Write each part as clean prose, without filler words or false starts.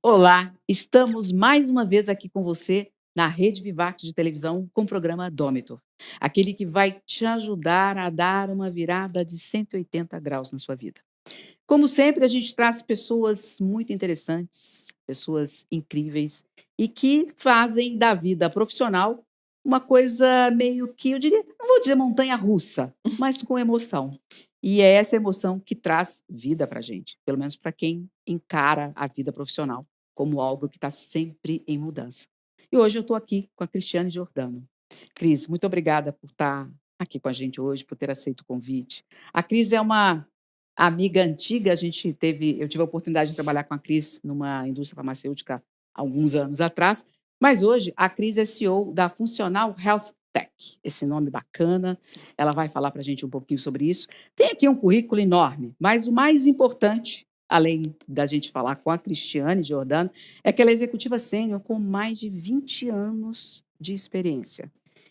Olá, estamos mais uma vez aqui com você na Rede Vivac de televisão com o programa Dômito, aquele que vai te ajudar a dar uma virada de 180 graus na sua vida. Como sempre, a gente traz pessoas muito interessantes, pessoas incríveis e que fazem da vida profissional uma coisa meio que, eu diria, não vou dizer montanha-russa, mas com emoção. E é essa emoção que traz vida para gente, pelo menos para quem encara a vida profissional como algo que está sempre em mudança. E hoje eu estou aqui com a Cristiane Giordano. Cris, muito obrigada por estar aqui com a gente hoje, por ter aceito o convite. A Cris é uma amiga antiga, eu tive a oportunidade de trabalhar com a Cris numa indústria farmacêutica há alguns anos atrás, mas hoje a Cris é CEO da Funcional Health Tech. Esse nome bacana, ela vai falar para a gente um pouquinho sobre isso. Tem aqui um currículo enorme, mas o mais importante, além da gente falar com a Cristiane Giordano, é que ela é executiva sênior com mais de 20 anos de experiência.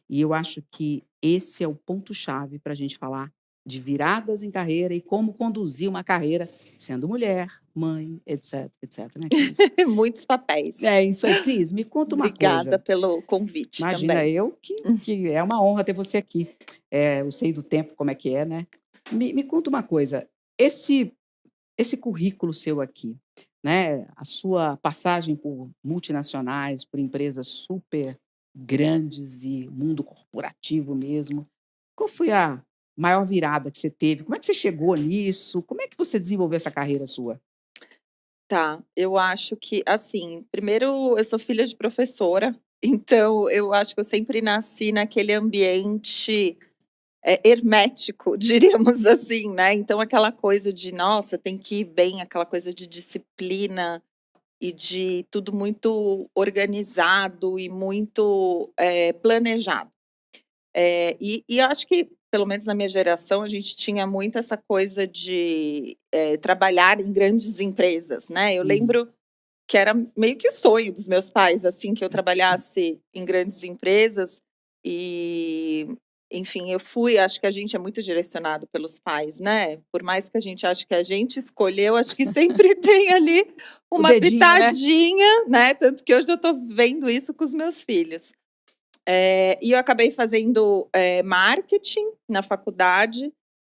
E eu acho que esse é o ponto-chave para a gente falar de viradas em carreira e como conduzir uma carreira sendo mulher, mãe, etc, etc, né, Cris? Muitos papéis. É isso aí, Cris, me conta uma Obrigada coisa. pelo convite Imagina, também. eu que é uma honra ter você aqui. Eu sei do tempo como é que é, né? Me conta uma coisa, esse currículo seu aqui, né, a sua passagem por multinacionais, por empresas super grandes e mundo corporativo mesmo, qual foi a maior virada que você teve? Como é que você chegou nisso? Como é que você desenvolveu essa carreira sua? Tá, eu acho que, assim, primeiro eu sou filha de professora, então eu acho que eu sempre nasci naquele ambiente, hermético, diríamos assim, né, então aquela coisa de: "Nossa, tem que ir bem", aquela coisa de disciplina e de tudo muito organizado e muito, planejado. E eu acho que, pelo menos na minha geração, a gente tinha muito essa coisa de, trabalhar em grandes empresas, né. Eu Uhum. lembro que era meio que o sonho dos meus pais, assim, que eu trabalhasse em grandes empresas e, enfim, eu fui acho que a gente é muito direcionado pelos pais, né. Por mais que a gente ache que a gente escolheu, acho que sempre tem ali O uma dedinho, né? pitadinha, né, tanto que hoje eu tô vendo isso com os meus filhos. E eu acabei fazendo, marketing na faculdade,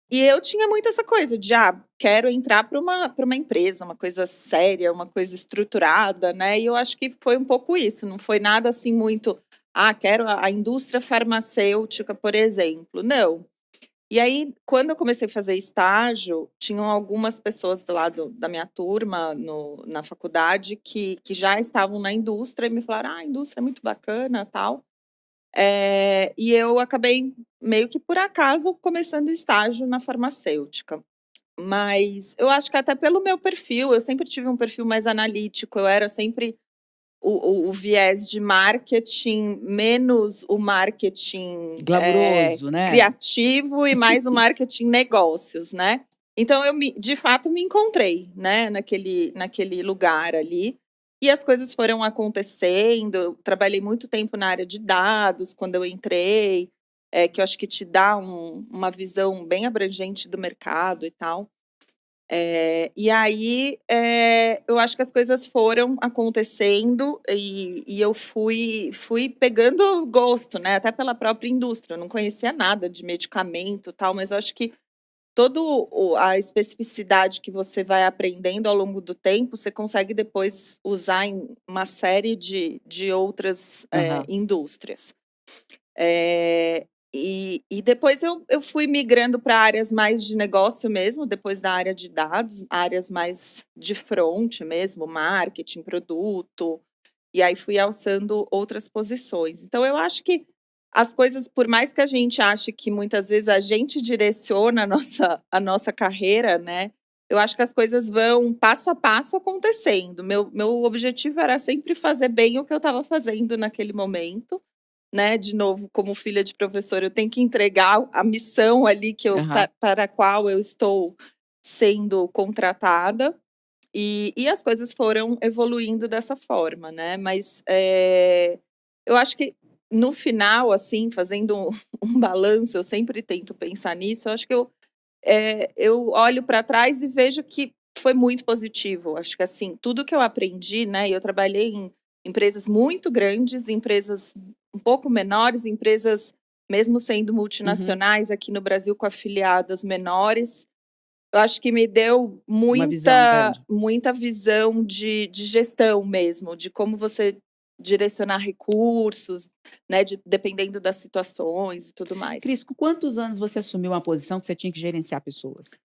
e eu tinha muito essa coisa de: "Ah, quero entrar para uma empresa, uma coisa séria, uma coisa estruturada", né, e eu acho que foi um pouco isso, não foi nada assim muito: "Ah, quero a indústria farmacêutica", por exemplo, não. E aí, quando eu comecei a fazer estágio, tinham algumas pessoas lá da minha turma na faculdade que já estavam na indústria e me falaram: "Ah, a indústria é muito bacana, tal". E eu acabei, meio que por acaso, começando estágio na farmacêutica. Mas eu acho que até pelo meu perfil, eu sempre tive um perfil mais analítico, eu era sempre o viés de marketing, menos o marketing, Glamuroso, né? criativo e mais o marketing negócios, né. Então de fato me encontrei, né, naquele lugar ali, e as coisas foram acontecendo, eu trabalhei muito tempo na área de dados quando eu entrei, que eu acho que te dá uma visão bem abrangente do mercado e tal. E aí, eu acho que as coisas foram acontecendo e eu fui pegando gosto, né, até pela própria indústria, eu não conhecia nada de medicamento, tal, mas eu acho que todo o a especificidade que você vai aprendendo ao longo do tempo, você consegue depois usar em uma série de outras, Aham. indústrias. E depois eu fui migrando para áreas mais de negócio mesmo, depois da área de dados, áreas mais de front mesmo, marketing, produto, e aí fui alçando outras posições. Então eu acho que as coisas, por mais que a gente ache que muitas vezes a gente direciona a nossa carreira, né, eu acho que as coisas vão passo a passo acontecendo. Meu objetivo era sempre fazer bem o que eu estava fazendo naquele momento, né, de novo, como filha de professor, eu tenho que entregar a missão ali que eu Aham. para a qual eu estou sendo contratada, e as coisas foram evoluindo dessa forma, né. Mas, eu acho que no final, assim, fazendo um balanço, eu sempre tento pensar nisso, eu acho que eu olho para trás e vejo que foi muito positivo. Acho que, assim, tudo que eu aprendi, né, eu trabalhei em empresas muito grandes, empresas um pouco menores, empresas mesmo sendo Uhum. multinacionais aqui no Brasil com afiliadas menores. Eu acho que me deu Uma visão muita grande. muita visão de gestão mesmo, de como você direcionar recursos, né, dependendo das situações e tudo mais. Cris, com quantos anos você assumiu uma posição que você tinha que gerenciar pessoas?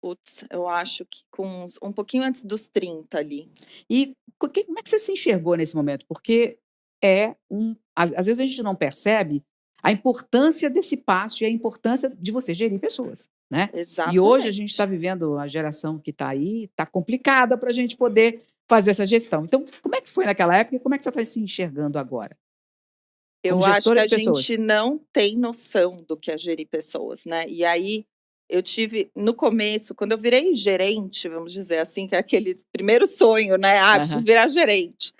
Putz, eu acho que com um pouquinho antes dos 30 ali. E como é que você se enxergou nesse momento? Porque às vezes a gente não percebe a importância desse passo e a importância de você gerir pessoas, né? E hoje a gente está Exatamente. vivendo a geração que está aí, está complicada para a gente poder fazer essa gestão. Então, como é que foi naquela época e como é que você está se enxergando agora? Como Eu acho que gestora a de gente pessoas? não tem noção do que é gerir pessoas, né. E aí, eu tive no começo, quando eu virei gerente, vamos dizer assim, que é aquele primeiro sonho, né, "Ah, preciso Aham. virar gerente".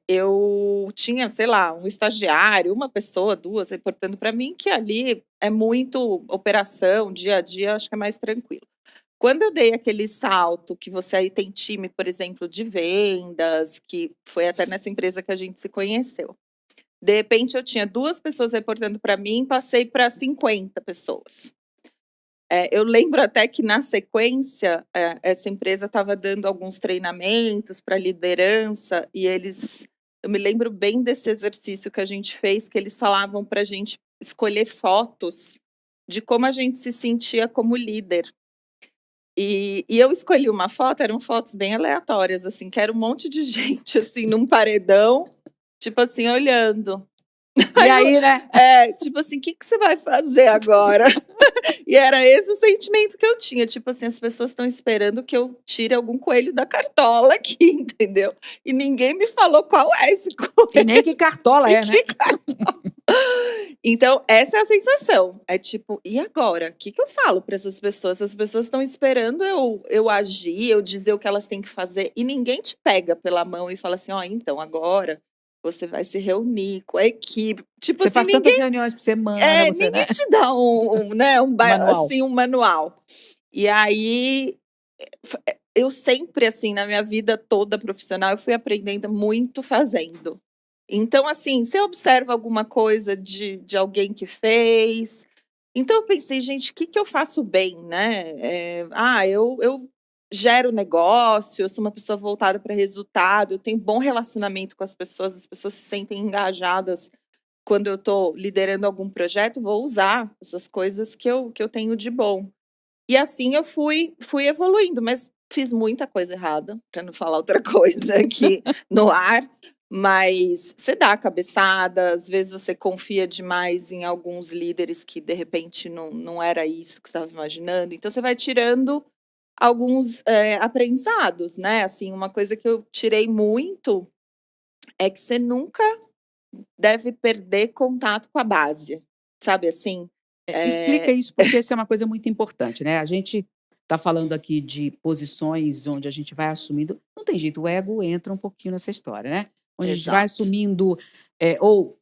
Eu tinha, sei lá, um estagiário, uma pessoa, 2 reportando para mim, que ali é muito operação, dia a dia, acho que é mais tranquilo. Quando eu dei aquele salto, que você aí tem time, por exemplo, de vendas, que foi até nessa empresa que a gente se conheceu. De repente eu tinha 2 pessoas reportando para mim, passei para 50 pessoas. Eu lembro até que na sequência, essa empresa estava dando alguns treinamentos para liderança e eu me lembro bem desse exercício que a gente fez, que eles falavam para a gente escolher fotos de como a gente se sentia como líder. E eu escolhi uma foto, eram fotos bem aleatórias, assim, que era um monte de gente, assim, num paredão, tipo assim, olhando. E Aí eu aí, né? tipo assim: "Que você vai fazer agora?". E era esse o sentimento que eu tinha, tipo assim, as pessoas estão esperando que eu tire algum coelho da cartola aqui, entendeu. E ninguém me falou qual é esse E nem coelho que cartola e é, né? que então essa é a sensação, é tipo: "E agora? O que que eu falo para essas pessoas? As pessoas estão esperando eu agir, eu dizer o que elas têm que fazer e ninguém te pega pela mão e fala assim: "Ó, então agora você vai se reunir com a equipe", tipo Você assim, faz tantas ninguém reuniões por semana, você, né? ninguém te dá né, Manual. assim, um manual. E aí, eu sempre, assim, na minha vida toda profissional, eu fui aprendendo muito fazendo. Então, assim, se eu observo alguma coisa de alguém que fez, então eu pensei: "Gente, o que que eu faço bem, né?". Eu gero negócio, eu sou uma pessoa voltada para resultado, eu tenho bom relacionamento com as pessoas se sentem engajadas quando eu estou liderando algum projeto, vou usar essas coisas que eu tenho de bom. E assim eu fui evoluindo, mas fiz muita coisa errada, para não falar outra coisa aqui no ar, mas você dá a cabeçada, às vezes você confia demais em alguns líderes que de repente não era isso que você estava imaginando, então você vai tirando alguns, aprendizados, né, assim, uma coisa que eu tirei muito, é que você nunca deve perder contato com a base, sabe assim? Explica Eh isso, porque isso é uma coisa muito importante, né, a gente está falando aqui de posições onde a gente vai assumindo não tem jeito, o ego entra um pouquinho nessa história, né, onde a gente vai Exato, assumindo, ou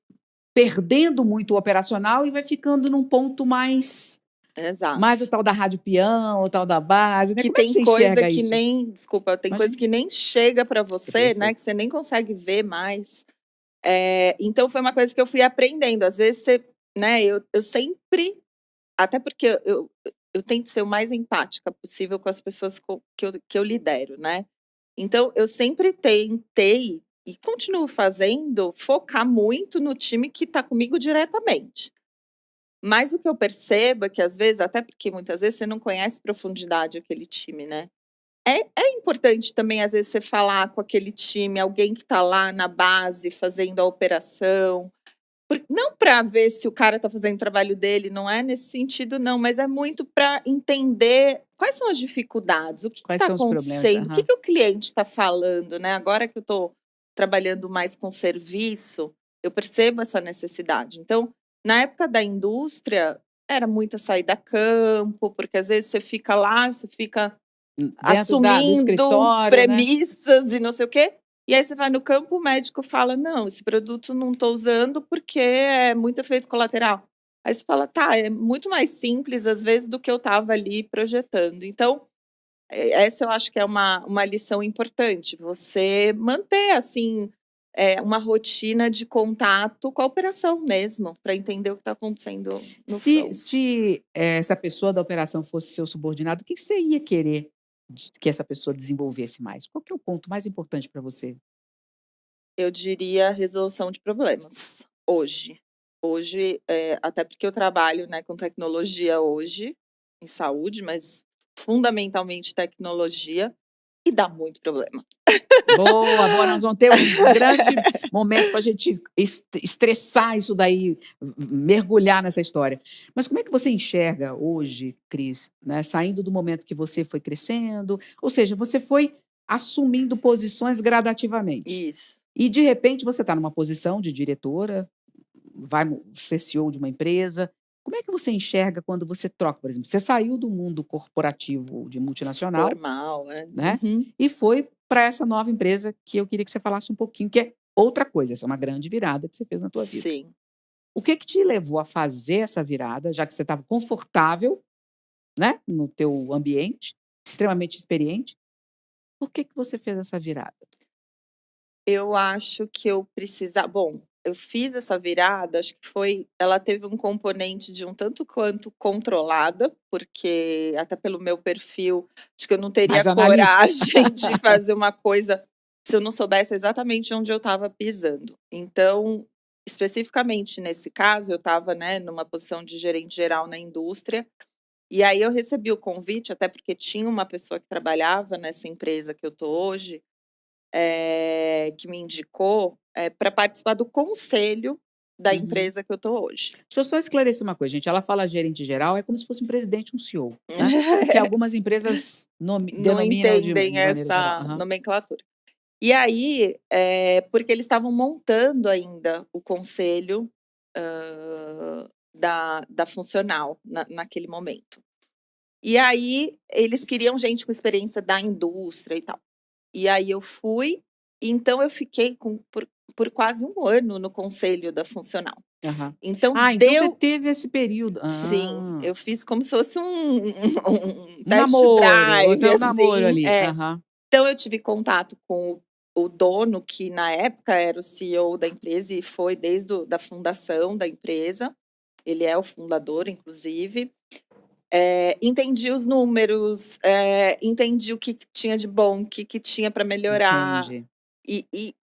perdendo muito o operacional e vai ficando num ponto mais o exato. tal da rádio peão, o tal da base, né, Que como é que tem você coisa enxerga que isso? nem desculpa, tem coisa Imagina. que nem chega para É você, né, perfeito. que você nem consegue ver mais. Então foi uma coisa que eu fui aprendendo, às vezes você né, eu sempre até porque eu tento ser o mais empática possível com as pessoas que eu lidero, né. Então eu sempre tentei, e continuo fazendo, focar muito no time que está comigo diretamente. Mas o que eu percebo é que às vezes, até porque muitas vezes você não conhece profundidade aquele time, né. É importante também às vezes você falar com aquele time, alguém que está lá na base fazendo a operação, não para ver se o cara está fazendo o trabalho dele, não é nesse sentido não, mas é muito para entender quais são as dificuldades, o que Quais está são os problemas? acontecendo, o que Aham. que o cliente está falando, né. Agora que eu estou trabalhando mais com serviço, eu percebo essa necessidade. Então, na época da indústria, era muita saída a campo, porque às vezes você fica lá, você fica Dentro da do assumindo escritório, né. premissas e não sei o quê, e aí você vai no campo, o médico fala: "Não, esse produto não estou usando porque é muito efeito colateral". Aí você fala: "Tá, é muito mais simples às vezes do que eu estava ali projetando". Então, essa eu acho que é uma lição importante, você manter, assim, uma rotina de contato com a operação mesmo, para entender o que está acontecendo no front. Se essa pessoa da operação fosse seu subordinado, o que você ia querer que essa pessoa desenvolvesse mais? Qual que é o ponto mais importante para você? Eu diria resolução de problemas, hoje. Hoje, até porque eu trabalho, né, com tecnologia hoje, em saúde, mas fundamentalmente tecnologia, e dá muito problema. Boa, boa, nós vamos ter um grande momento para a gente estressar isso daí, mergulhar nessa história. Mas como é que você enxerga hoje, Cris, né, saindo do momento que você foi crescendo, ou seja, você foi assumindo posições gradativamente. Isso. E de repente você está numa posição de diretora, vai ser CEO de uma empresa. Como é que você enxerga quando você troca, por exemplo? Você saiu do mundo corporativo de multinacional, Formal, né? Uhum. E foi para essa nova empresa que eu queria que você falasse um pouquinho, que é outra coisa, essa é uma grande virada que você fez na tua vida. Sim. O que te levou a fazer essa virada, já que você estava confortável, né, no teu ambiente, extremamente experiente? Por que você fez essa virada? Eu acho que eu bom, eu fiz essa virada, acho que ela teve um componente de um tanto quanto controlada, porque até pelo meu perfil, acho que eu não teria Mais analítica. coragem de fazer uma coisa se eu não soubesse exatamente onde eu estava pisando. Então, especificamente nesse caso, eu estava, né, numa posição de gerente geral na indústria, e aí eu recebi o convite, até porque tinha uma pessoa que trabalhava nessa empresa que eu tô hoje, que me indicou, para participar do conselho da Uhum. empresa que eu tô hoje. Deixa eu só esclarecer uma coisa, gente. Ela fala gerente geral, é como se fosse um presidente, um CEO, né? Que algumas empresas Não denominam de entendem maneira geral. essa Aham. nomenclatura. E aí, porque eles estavam montando ainda o conselho, da funcional naquele momento. E aí, eles queriam gente com experiência da indústria e tal. E aí eu fui, então eu fiquei por quase 1 ano no conselho da funcional. Aham. Então Então você deu teve esse período. Sim, Ah, eu fiz como se fosse um um test namoro, drive, você é um namoro assim. ali. Aham. Então eu tive contato com o dono, que na época era o CEO da empresa e foi desde da fundação da empresa. Ele é o fundador, inclusive. Entendi os números, entendi o que tinha de bom, o que tinha para melhorar. Entendi.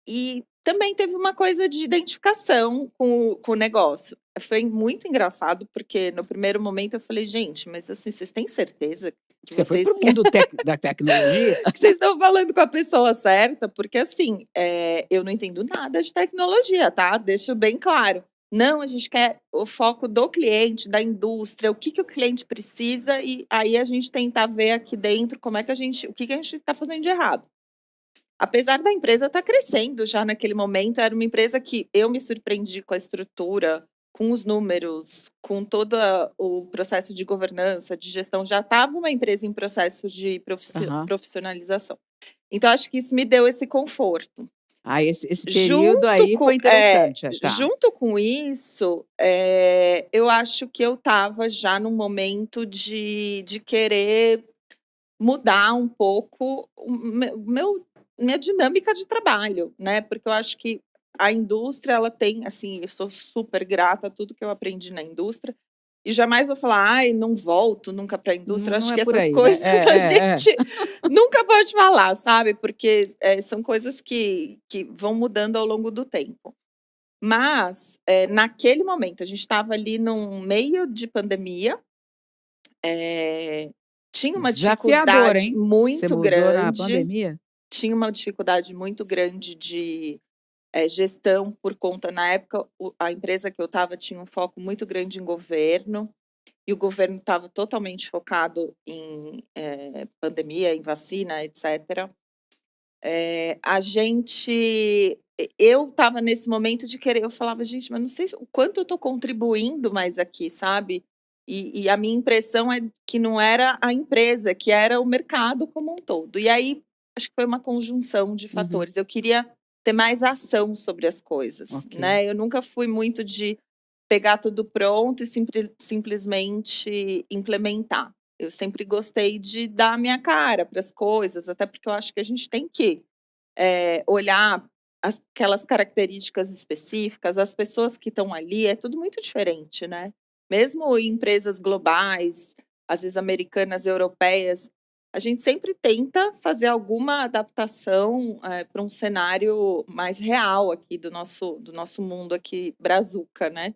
E também teve uma coisa de identificação com o negócio. Foi muito engraçado, porque no primeiro momento eu falei: "Gente, mas assim, vocês têm certeza que Você foi vocês para o mundo da tecnologia? que vocês estão falando com a pessoa certa?" Porque assim, eu não entendo nada de tecnologia, tá, deixo bem claro. Não, a gente quer o foco do cliente, da indústria, o que o cliente precisa, e aí a gente tentar ver aqui dentro como é que o que a gente está fazendo de errado. Apesar da empresa estar crescendo já naquele momento, era uma empresa que eu me surpreendi com a estrutura, com os números, com todo o processo de governança, de gestão, já estava uma empresa em processo de Aham. profissionalização. Então acho que isso me deu esse conforto. Ah, esse período aí foi interessante. Tá. Junto com isso, eu acho que eu estava já num momento de querer mudar um pouco o minha dinâmica de trabalho, né, porque eu acho que a indústria ela tem, assim, eu sou super grata a tudo que eu aprendi na indústria, e jamais vou falar: "Ai, não volto nunca para a indústria", eu Não acho é que por essas aí, né? coisas a É. gente nunca pode falar, sabe, porque, são coisas que vão mudando ao longo do tempo. Mas, naquele momento, a gente estava ali num meio de pandemia, tinha uma Desafiador, dificuldade hein? Você muito mudou na grande pandemia? tinha uma dificuldade muito grande de, gestão por conta na época a empresa que eu estava tinha um foco muito grande em governo, e o governo estava totalmente focado em, pandemia, em vacina, etcétera. A gente eu estava nesse momento de querer eu falava: "Gente, mas não sei o quanto eu estou contribuindo mais aqui", sabe. E a minha impressão é que não era a empresa, que era o mercado como um todo. E aí, acho que foi uma conjunção de Uhum. fatores. Eu queria ter mais ação sobre as coisas, Ok. né. Eu nunca fui muito de pegar tudo pronto e simplesmente implementar. Eu sempre gostei de dar a minha cara para as coisas, até porque eu acho que a gente tem que olhar aquelas características específicas, as pessoas que estão ali, é tudo muito diferente, né? Mesmo em empresas globais, às vezes americanas, europeias, a gente sempre tenta fazer alguma adaptação para um cenário mais real aqui do nosso mundo aqui, brazuca, né?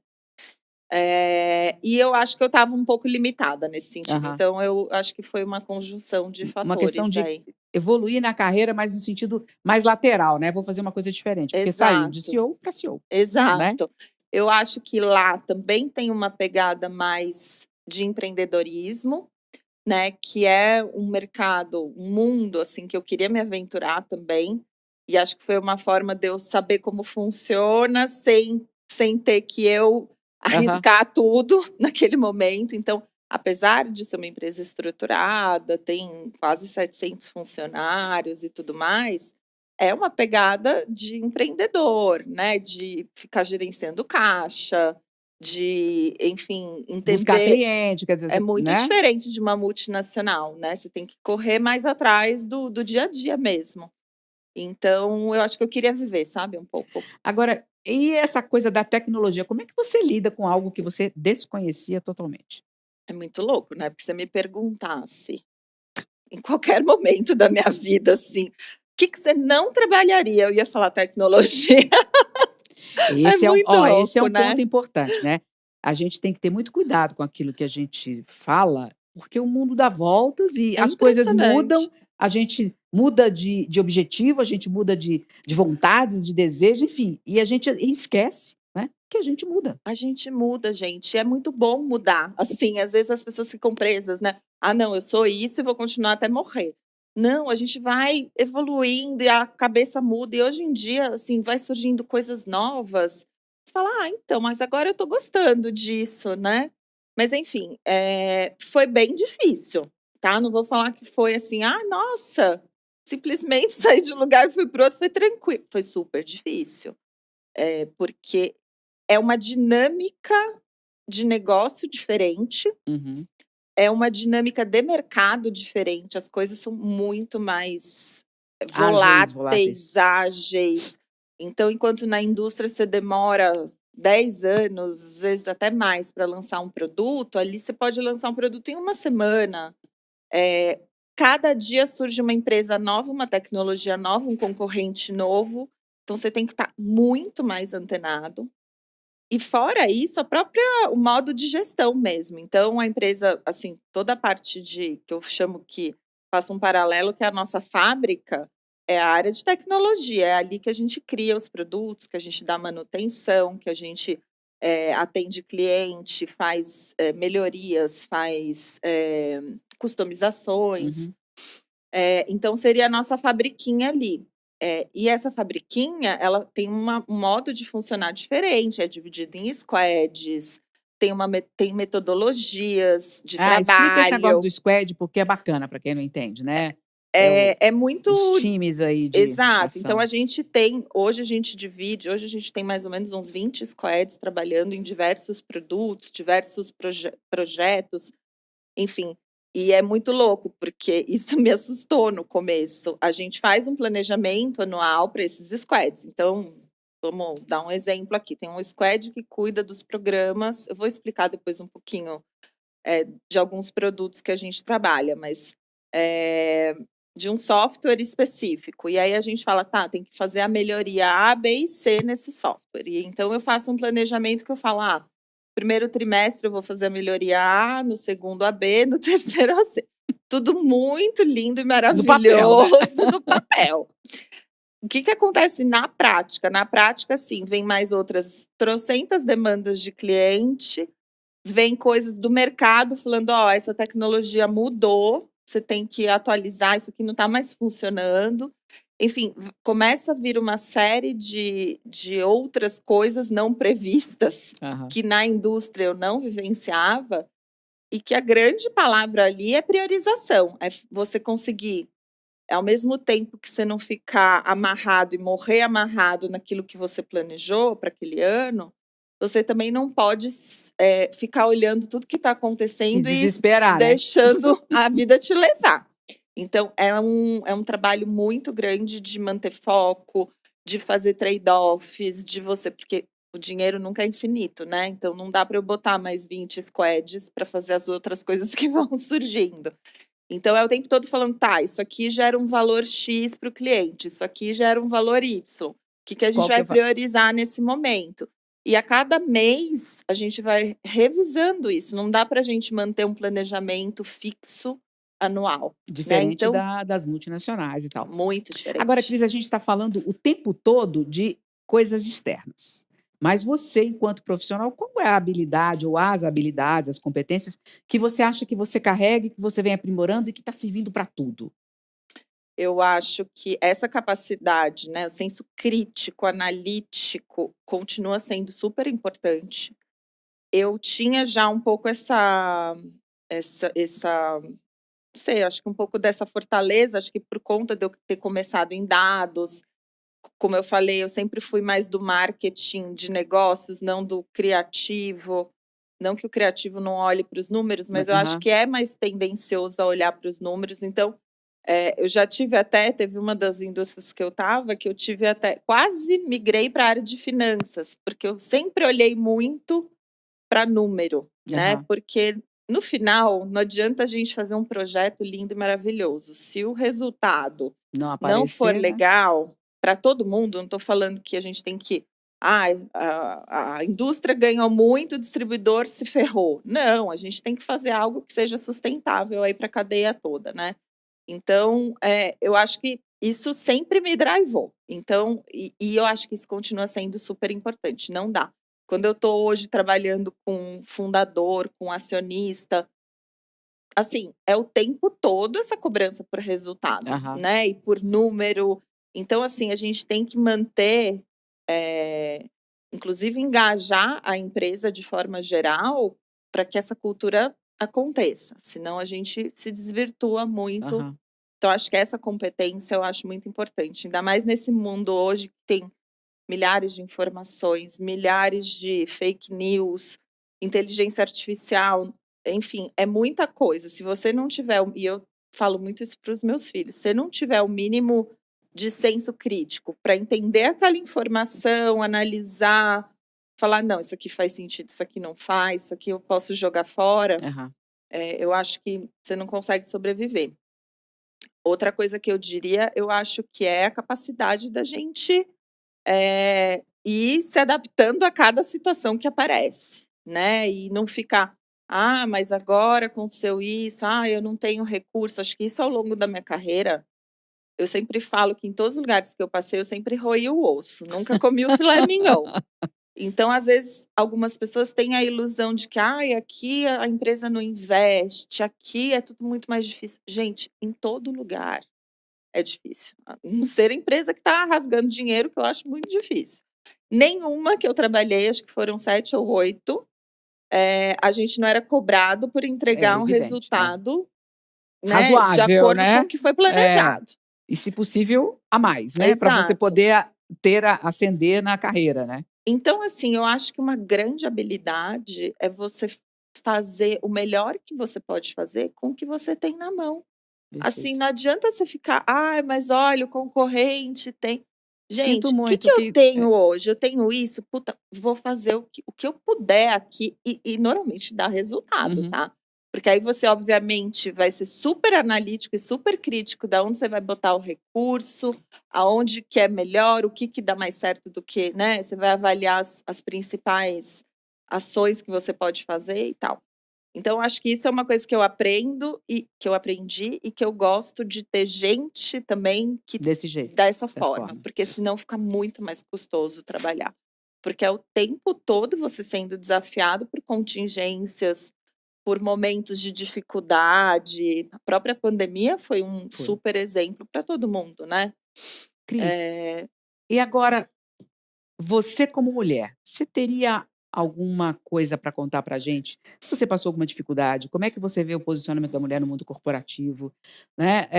E eu acho que eu estava um pouco limitada nesse sentido, Aham. então eu acho que foi uma conjunção de Uma questão fatores de aí. evoluir na carreira, mas no sentido mais lateral, né, vou fazer uma coisa diferente, porque saiu de Exato, CEO para CEO, né. exato. Eu acho que lá também tem uma pegada mais de empreendedorismo, né, que é um mercado, um mundo, assim, que eu queria me aventurar também, e acho que foi uma forma de eu saber como funciona sem ter que eu Aham. arriscar tudo naquele momento. Então, apesar de ser uma empresa estruturada, tem quase 700 funcionários e tudo mais, é uma pegada de empreendedor, né, de ficar gerenciando caixa, de, enfim, Buscar entender. cliente, quer dizer, É você muito né. diferente de uma multinacional, né, você tem que correr mais atrás do dia a dia mesmo. Então eu acho que eu queria viver, sabe, um pouco. Agora, e essa coisa da tecnologia, como é que você lida com algo que você desconhecia totalmente? É muito louco, né, porque se você me perguntasse, em qualquer momento da minha vida, assim, o que que você não trabalharia? Eu ia falar tecnologia. É muito Esse é louco, um né. ponto importante, né. A gente tem que ter muito cuidado com aquilo que a gente fala, porque o mundo dá voltas e É as coisas impressionante. mudam, a gente muda de objetivo, a gente muda de vontades, de desejos, enfim, e a gente esquece, né, que a gente muda. A gente muda, gente, é muito bom mudar, assim, às vezes as pessoas ficam presas, né, "Ah não, eu sou isso e vou continuar até morrer". Não, a gente vai evoluindo e a cabeça muda e hoje em dia, assim, vai surgindo coisas novas, você fala: "Ah, então, mas agora eu tô gostando disso", né. Mas enfim, foi bem difícil, tá, não vou falar que foi assim: "Ah, nossa, simplesmente saí de um lugar e fui para o outro, foi tranquilo", foi super difícil, porque é uma dinâmica de negócio diferente, Uhum. é uma dinâmica de mercado diferente, as coisas são muito mais Ágeis, voláteis. voláteis, ágeis. Então, enquanto na indústria você demora 10 anos, às vezes até mais, para lançar um produto, ali você pode lançar um produto em uma semana. Cada dia surge uma empresa nova, uma tecnologia nova, um concorrente novo, então você tem que estar muito mais antenado. E fora isso, o modo de gestão mesmo. Então a empresa, assim, toda a parte de que eu chamo que faço um paralelo, que é a nossa fábrica, é a área de tecnologia, é ali que a gente cria os produtos, que a gente dá manutenção, que a gente, atende cliente, faz, melhorias, faz, customizações. Uhum. Então seria a nossa fabriquinha ali. E essa fabriquinha, ela tem um modo de funcionar diferente, é dividida em squads, tem metodologias de Ah, explica esse negócio do trabalho. squad, porque é bacana para quem não entende, né. É o É muito os times aí de exato. Então ação. a gente tem hoje a gente tem mais ou menos uns 20 squads trabalhando em diversos produtos, diversos projetos. Enfim, e é muito louco, porque isso me assustou no começo. A gente faz um planejamento anual para esses squads. Então, vamos dar um exemplo aqui. Tem um squad que cuida dos programas. Eu vou explicar depois um pouquinho de alguns produtos que a gente trabalha, mas eh, de um software específico. E aí a gente fala, tá, tem que fazer a melhoria A, B e C nesse software. E então eu faço um planejamento que eu falo, primeiro trimestre eu vou fazer a melhoria A, no segundo a B, no terceiro a C. Tudo muito lindo e No papel, né. maravilhoso no papel. O que que acontece na prática? Na prática, sim, vem mais outras trocentas demandas de cliente, vem coisas do mercado falando: "Ó, essa tecnologia mudou, você tem que atualizar, isso aqui não está mais funcionando". Enfim, começa a vir uma série de outras coisas não previstas, Aham. que na indústria eu não vivenciava, e que a grande palavra ali é priorização, é você conseguir, ao mesmo tempo que você não ficar amarrado e morrer amarrado naquilo que você planejou para aquele ano, você também não pode ficar olhando tudo que está E acontecendo e desesperar, né? deixando a vida te levar. Então, é um trabalho muito grande de manter foco, de fazer trade-offs, porque o dinheiro nunca é infinito, né? Então, não dá para eu botar mais 20 squads para fazer as outras coisas que vão surgindo. Então, é o tempo todo falando, tá, isso aqui gera um valor X para o cliente, isso aqui gera um valor Y. O que a gente Qual que vai é priorizar nesse momento? E a cada mês, a gente vai revisando isso. Não dá para a gente manter um planejamento fixo anual, né? diferente Então, das multinacionais e tal. muito Agora, diferente. Cris, a gente está falando o tempo todo de coisas externas. Mas você, enquanto profissional, qual é a habilidade ou as habilidades, as competências que você acha que você carrega, e que você vem aprimorando e que está servindo para tudo? Eu acho que essa capacidade, né, o senso crítico, analítico, continua sendo super importante. Eu tinha já um pouco não sei, acho que um pouco dessa fortaleza, acho que por conta de eu ter começado em dados, como eu falei, eu sempre fui mais do marketing de negócios, não do criativo. Não que o criativo não olhe para os números, mas eu acho Aham. que é mais tendencioso a olhar para os números. Então, eu já teve uma das indústrias que eu estava, que eu tive até, quase migrei para a área de finanças, porque eu sempre olhei muito para número, né? Aham. Porque no final, não adianta a gente fazer um projeto lindo e maravilhoso. Se o resultado Não não for aparecer, né? legal para todo mundo, não estou falando que a gente tem que. A indústria ganhou muito, o distribuidor se ferrou. Não, a gente tem que fazer algo que seja sustentável aí para a cadeia toda, né? Então, eu acho que isso sempre me drivou. Então, e eu acho que isso continua sendo super importante. Não dá. Quando eu estou hoje trabalhando com fundador, com acionista, assim, é o tempo todo essa cobrança por resultado, Aham. né? E por número. Então, assim, a gente tem que manter, inclusive engajar a empresa de forma geral para que essa cultura aconteça. Senão a gente se desvirtua muito. Aham. Então, acho que essa competência eu acho muito importante, ainda mais nesse mundo hoje que tem milhares de informações, milhares de fake news, inteligência artificial, enfim, é muita coisa. Se você não tiver, e eu falo muito isso para os meus filhos, se você não tiver o mínimo de senso crítico para entender aquela informação, analisar, falar, não, isso aqui faz sentido, isso aqui não faz, isso aqui eu posso jogar fora, Aham. eu acho que você não consegue sobreviver. Outra coisa que eu diria, eu acho que é a capacidade da gente ir se adaptando a cada situação que aparece, né? E não ficar, mas agora aconteceu isso, eu não tenho recurso. Acho que isso ao longo da minha carreira, eu sempre falo que em todos os lugares que eu passei, eu sempre roí o osso, nunca comi o filé mignon. Então, às vezes, algumas pessoas têm a ilusão de que aqui a empresa não investe, aqui é tudo muito mais difícil. Gente, em todo lugar é difícil. A não ser a empresa que está rasgando dinheiro, que eu acho muito difícil. Nenhuma que eu trabalhei, acho que foram 7 ou 8, a gente não era cobrado por É entregar um evidente, é. resultado, né, de Razoável, acordo com né? o que foi É. planejado. E, se possível, a mais, né? Para você Exato. poder ascender na carreira, né? Então, assim, eu acho que uma grande habilidade é você fazer o melhor que você pode fazer com o que você tem na mão. Assim, Perfeito. não adianta você ficar, mas olha, o concorrente tem. Sinto Gente, o que muito eu que tenho hoje? Eu tenho isso, puta, vou fazer o que eu puder aqui e normalmente dá resultado, Uhum. tá? Porque aí você, obviamente, vai ser super analítico e super crítico da onde você vai botar o recurso, aonde que é melhor, o que dá mais certo do que, né? Você vai avaliar as principais ações que você pode fazer e tal. Então, acho que isso é uma coisa que eu aprendo e que eu aprendi e que eu gosto de ter gente também que Desse jeito, dessa dessa forma, forma. porque senão fica muito mais custoso trabalhar. Porque é o tempo todo você sendo desafiado por contingências, por momentos de dificuldade. A própria pandemia foi um Foi. super exemplo para todo mundo, né? Cris, Eh, e agora, você como mulher, você teria alguma coisa para contar para a gente? Se você passou alguma dificuldade, como é que você vê o posicionamento da mulher no mundo corporativo, né?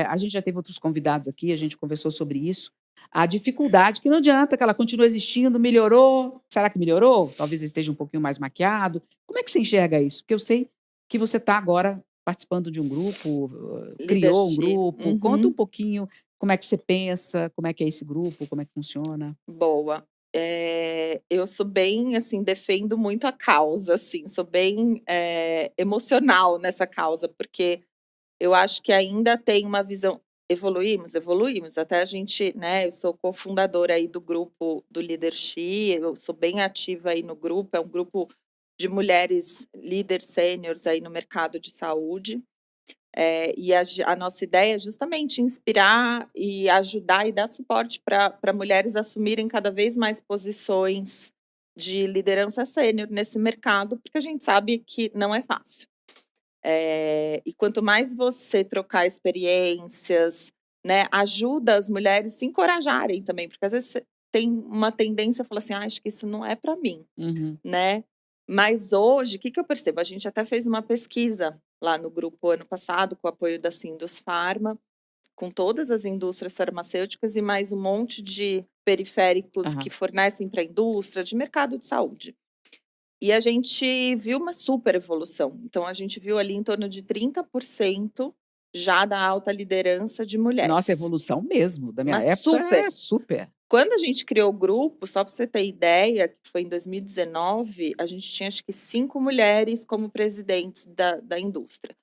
A gente já teve outros convidados aqui, a gente conversou sobre isso, a dificuldade, que não adianta, que ela continua existindo, melhorou. Será que melhorou? Talvez esteja um pouquinho mais maquiado. Como é que você enxerga isso? Porque eu sei que você está agora participando de um grupo, criou um Leadership. grupo. Conta um pouquinho como é que você pensa, como é que é esse grupo, como é que funciona. Boa. Eu sou bem, assim, defendo muito a causa, assim, sou bem emocional nessa causa, porque eu acho que ainda tem uma visão. Evoluímos, até a gente, né? Eu sou cofundadora aí do grupo do Leadership, eu sou bem ativa aí no grupo, é um grupo de mulheres líderes sêniores aí no mercado de saúde. E a nossa ideia é justamente inspirar e ajudar e dar suporte para mulheres assumirem cada vez mais posições de liderança sênior nesse mercado, porque a gente sabe que não é fácil. E quanto mais você trocar experiências, né, ajuda as mulheres se encorajarem também, porque às vezes você tem uma tendência a falar assim, acho que isso não é para mim, né? Mas hoje, o que eu percebo? A gente até fez uma pesquisa lá no grupo ano passado, com o apoio da Sindus Pharma, com todas as indústrias farmacêuticas e mais um monte de periféricos que fornecem para a indústria, de mercado de saúde. E a gente viu uma super evolução. Então, a gente viu ali em torno de 30% já da alta liderança de mulheres. Nossa, evolução mesmo. Da minha Mas época super. é super. Quando a gente criou o grupo, só para você ter ideia, que foi em 2019, a gente tinha acho que 5 mulheres como presidentes da indústria.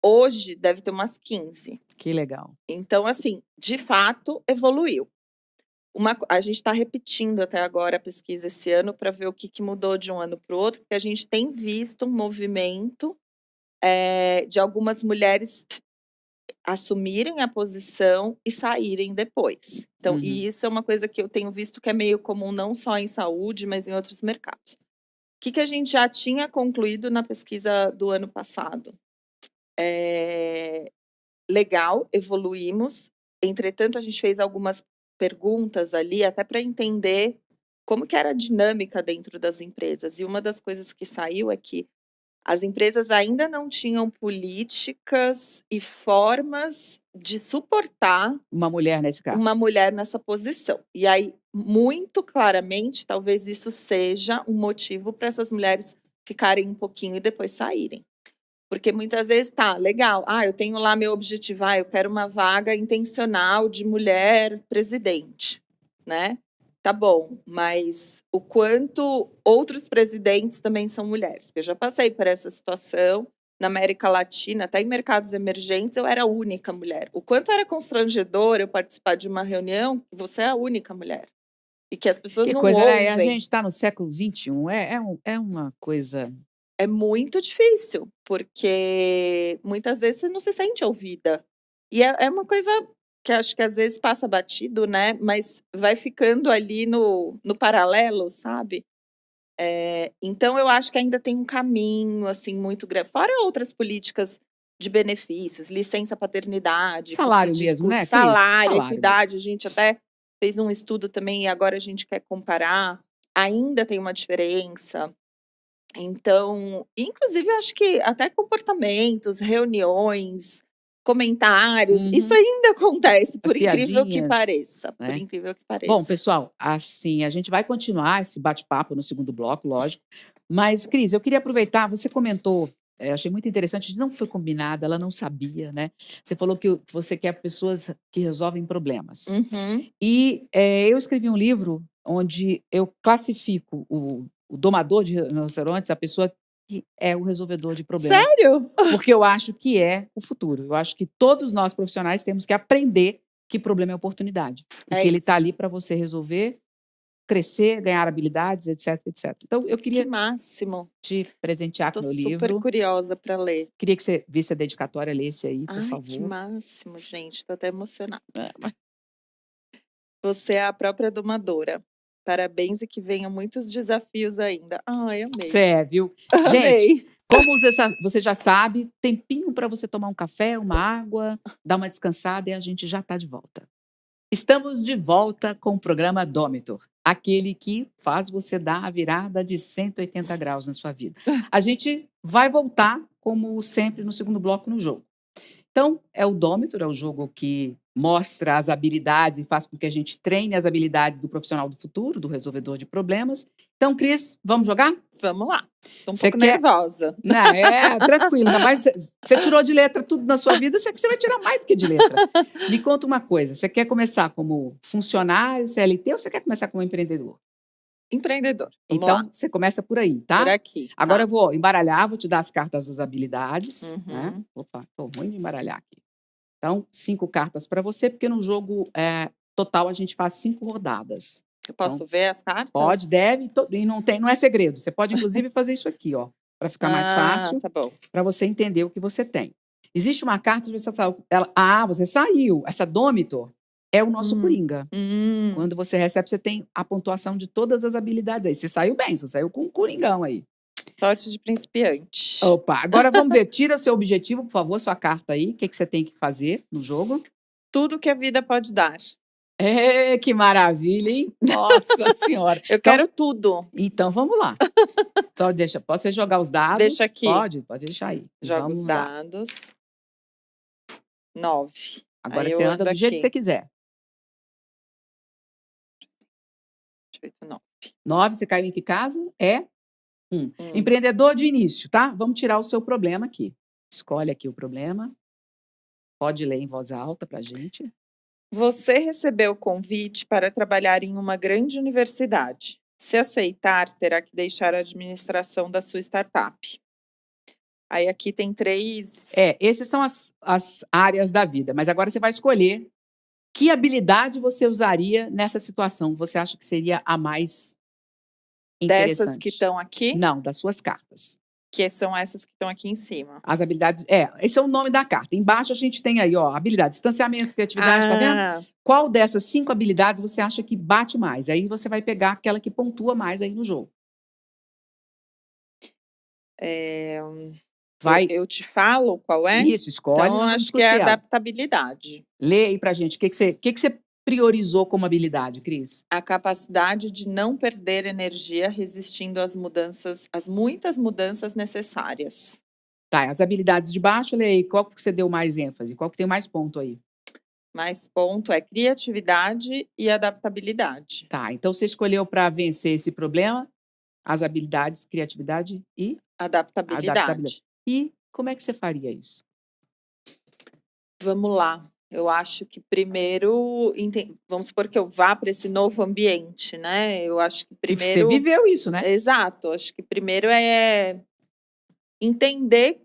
Hoje deve ter umas 15. Que legal. Então, assim, de fato, evoluiu. A gente está repetindo até agora a pesquisa esse ano para ver o que mudou de um ano para o outro, porque a gente tem visto um movimento de algumas mulheres assumirem a posição e saírem depois. Então, e isso é uma coisa que eu tenho visto que é meio comum não só em saúde, mas em outros mercados. O que a gente já tinha concluído na pesquisa do ano passado? Legal, evoluímos. Entretanto, a gente fez algumas perguntas ali, até para entender como que era a dinâmica dentro das empresas. E uma das coisas que saiu é que as empresas ainda não tinham políticas e formas de suportar uma mulher nesse caso. Uma mulher nessa posição. E aí, muito claramente, talvez isso seja um motivo para essas mulheres ficarem um pouquinho e depois saírem. Porque muitas vezes tá legal, eu tenho lá meu objetivo, eu quero uma vaga intencional de mulher presidente, né? Tá bom, mas o quanto outros presidentes também são mulheres? Eu já passei por essa situação na América Latina, até em mercados emergentes, eu era a única mulher. O quanto era constrangedor eu participar de uma reunião que você é a única mulher e que as pessoas não coisa, ouvem. né? A gente está no século XXI, é uma coisa. É muito difícil, porque muitas vezes você não se sente ouvida. E é uma coisa que acho que às vezes passa batido, né? Mas vai ficando ali no paralelo, sabe? Então, eu acho que ainda tem um caminho, assim, muito grande. Fora outras políticas de benefícios, licença paternidade. Salário mesmo, né, Cris? Salário, equidade. A gente até fez um estudo também e agora a gente quer comparar. Ainda tem uma diferença. Então, inclusive, eu acho que até comportamentos, reuniões, comentários, isso ainda acontece, por incrível que pareça. Por incrível que pareça. Bom, pessoal, assim, a gente vai continuar esse bate-papo no segundo bloco, lógico. Mas, Cris, eu queria aproveitar, você comentou, achei muito interessante, não foi combinado, ela não sabia, né? Você falou que você quer pessoas que resolvem problemas. E eu escrevi um livro onde eu classifico o domador de rinocerontes, a pessoa que é o resolvedor de problemas. Sério? Porque eu acho que é o futuro. Eu acho que todos nós profissionais temos que aprender que problema é oportunidade. E que ele está ali para você resolver, crescer, ganhar habilidades, etc, etc. Então, eu queria Que máximo. te presentear com o meu livro. Estou super curiosa para ler. Queria que você visse a dedicatória, lesse aí, por favor. Que máximo, gente. Estou até emocionada. Você é a própria domadora. Parabéns e que venham muitos desafios ainda. Ai, amei. Fé, viu? Amei. Gente, como você já sabe, tempinho para você tomar um café, uma água, dar uma descansada e a gente já está de volta. Estamos de volta com o programa Dômitor, aquele que faz você dar a virada de 180 graus na sua vida. A gente vai voltar, como sempre, no segundo bloco no jogo. Então, é o Dômitor, é o jogo que mostra as habilidades e faz com que a gente treine as habilidades do profissional do futuro, do resolvedor de problemas. Então, Cris, vamos jogar? Vamos lá. Tô um Você pouco quer... nervosa. Não, tranquilo. Ainda mais você tirou de letra tudo na sua vida, você vai tirar mais do que de letra. Me conta uma coisa, você quer começar como funcionário, CLT, ou você quer começar como empreendedor? Empreendedor. Vamos Então, lá. você começa por aí, tá? Por aqui. Agora tá. eu vou embaralhar, vou te dar as cartas das habilidades. Né? Uhum. Opa, tô ruim de embaralhar aqui. Então, 5 cartas para você, porque no jogo total a gente faz 5 rodadas. Eu posso Então, ver as cartas? pode, deve, e não é segredo. Você pode, inclusive, fazer isso aqui, ó, para ficar mais fácil, Tá bom. para você entender o que você tem. Existe uma carta, você saiu. Você saiu. Essa Dômitor é o nosso Coringa. Quando você recebe, você tem a pontuação de todas as habilidades aí. Você saiu bem, você saiu com um Coringão aí. Sorte de principiante. Opa, agora vamos ver. Tira seu objetivo, por favor, sua carta aí. O que você tem que fazer no jogo? Tudo que a vida pode dar. Que maravilha, hein? Nossa Senhora. Eu quero tudo. Então, vamos lá. Só pode você jogar os dados? Deixa aqui. Pode deixar aí. Joga Vamos os lá. dados. 9. Agora Aí você eu anda ando do jeito que aqui. você quiser. 8, 9. 9, você caiu em que casa? 1. Empreendedor de início, tá? Vamos tirar o seu problema aqui. Escolhe aqui o problema. Pode ler em voz alta pra gente. Você recebeu o convite para trabalhar em uma grande universidade. Se aceitar, terá que deixar a administração da sua startup. Aí aqui tem 3. Essas são as áreas da vida, mas agora você vai escolher que habilidade você usaria nessa situação. Você acha que seria a mais interessante? Dessas que estão aqui? Não, das suas cartas. Que são essas que estão aqui em cima. As habilidades, esse é o nome da carta. Embaixo a gente tem aí, ó, habilidade, distanciamento, criatividade, tá vendo? Qual dessas 5 habilidades você acha que bate mais? Aí você vai pegar aquela que pontua mais aí no jogo. Eu te falo qual é? Isso, escolhe. Então, acho que é adaptabilidade. Lê aí pra gente. O que você priorizou como habilidade, Cris? A capacidade de não perder energia resistindo às mudanças, às muitas mudanças necessárias. Tá, as habilidades de baixo, lê aí. Qual que você deu mais ênfase? Qual que tem mais ponto aí? Mais ponto é criatividade e adaptabilidade. Tá, então você escolheu para vencer esse problema as habilidades, criatividade e adaptabilidade. E como é que você faria isso? Vamos lá. Eu acho que primeiro, vamos supor que eu vá para esse novo ambiente, né? Eu acho que primeiro... E você viveu isso, né? Exato. Acho que primeiro é entender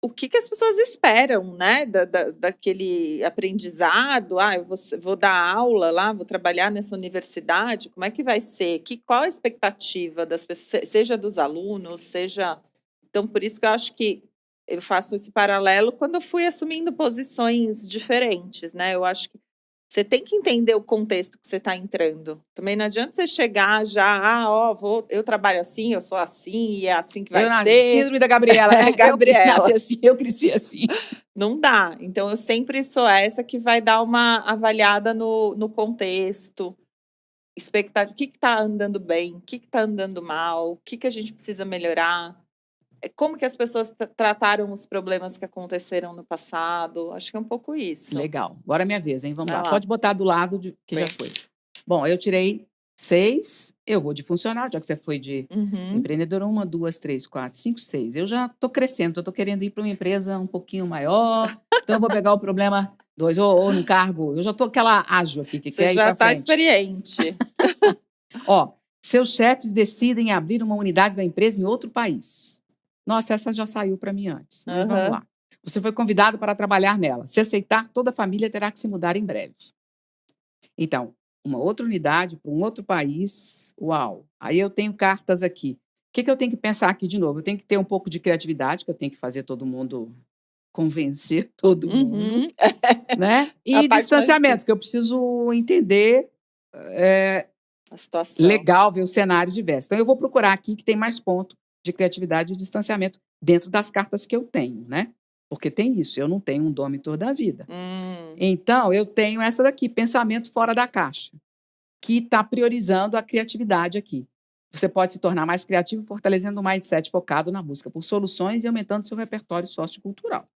o que as pessoas esperam, né? Daquele aprendizado. Eu vou dar aula lá, vou trabalhar nessa universidade. Como é que vai ser? Qual a expectativa das pessoas, seja dos alunos, seja... Então, por isso que eu acho que eu faço esse paralelo quando eu fui assumindo posições diferentes, né? Eu acho que você tem que entender o contexto que você está entrando. Também não adianta você chegar já, eu trabalho assim, eu sou assim, e é assim que vai ser. Síndrome da Gabriela, né? Gabriela. Eu nasci assim, eu cresci assim. Não dá. Então, eu sempre sou essa que vai dar uma avaliada no contexto. Expectativa, o que está andando bem, o que está andando mal, o que a gente precisa melhorar. Como que as pessoas trataram os problemas que aconteceram no passado. Acho que é um pouco isso. Legal. Agora é minha vez, hein? Vamos lá. Pode botar do lado que já foi. Bom, eu tirei 6. Eu vou de funcionário, já que você foi de empreendedor. 1, 2, 3, 4, 5, 6. Eu já estou crescendo, eu estou querendo ir para uma empresa um pouquinho maior. Então, eu vou pegar o problema 2, ou no cargo. Eu já estou aquela ágil aqui que quer ir para frente. Você já está experiente. Ó, seus chefes decidem abrir uma unidade da empresa em outro país. Nossa, essa já saiu para mim antes. Mas vamos lá. Você foi convidado para trabalhar nela. Se aceitar, toda a família terá que se mudar em breve. Então, uma outra unidade para um outro país. Uau! Aí eu tenho cartas aqui. O que eu tenho que pensar aqui de novo? Eu tenho que ter um pouco de criatividade, que eu tenho que fazer todo mundo convencer todo mundo. Né? E distanciamento, que eu preciso entender a situação. Legal ver o cenário diverso. Então, eu vou procurar aqui que tem mais ponto de criatividade e distanciamento dentro das cartas que eu tenho, né? Porque tem isso, eu não tenho um Dômitor da vida. Então, eu tenho essa daqui, pensamento fora da caixa, que está priorizando a criatividade aqui. Você pode se tornar mais criativo fortalecendo o mindset focado na busca por soluções e aumentando seu repertório sociocultural.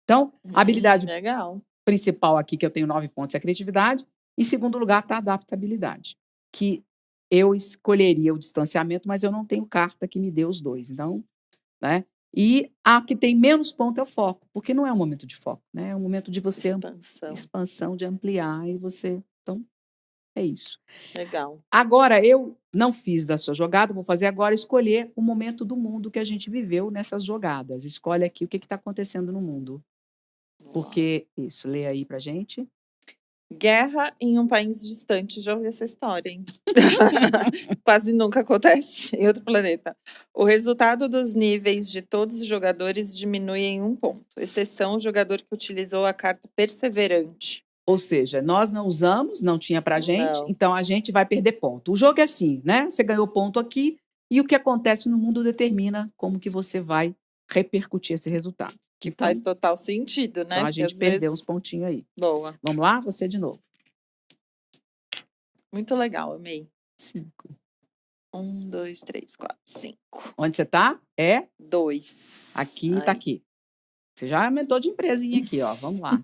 Então, a habilidade Legal. principal aqui, que eu tenho 9 pontos, é a criatividade. Em segundo lugar está a adaptabilidade, que eu escolheria o distanciamento, mas eu não tenho carta que me dê os 2, então, né. E a que tem menos ponto é o foco, porque não é um momento de foco, né, é um momento de você Expansão. expansão, de ampliar e você então, é isso. Legal. Agora eu não fiz da sua jogada, vou fazer agora escolher o momento do mundo que a gente viveu nessas jogadas. Escolhe aqui o que está acontecendo no mundo. Vamos lá. Porque isso, lê aí pra gente. Guerra em um país distante, já ouvi essa história, hein. Quase nunca acontece em outro planeta. O resultado dos níveis de todos os jogadores diminui em 1 ponto, exceção o jogador que utilizou a carta perseverante. Ou seja, nós não usamos, não tinha pra gente, Não. então a gente vai perder ponto. O jogo é assim, né, você ganhou ponto aqui, e o que acontece no mundo determina como que você vai repercutir esse resultado. Que Então faz total sentido, né, então a porque gente às perdeu uns vezes pontinho aí. Boa. Vamos lá? Você de novo. Muito legal, amei. 5. 1, 2, 3, 4, 5. Onde você tá? É? 2. Aqui, tá aqui. Você já aumentou de empresinha aqui, ó, vamos lá.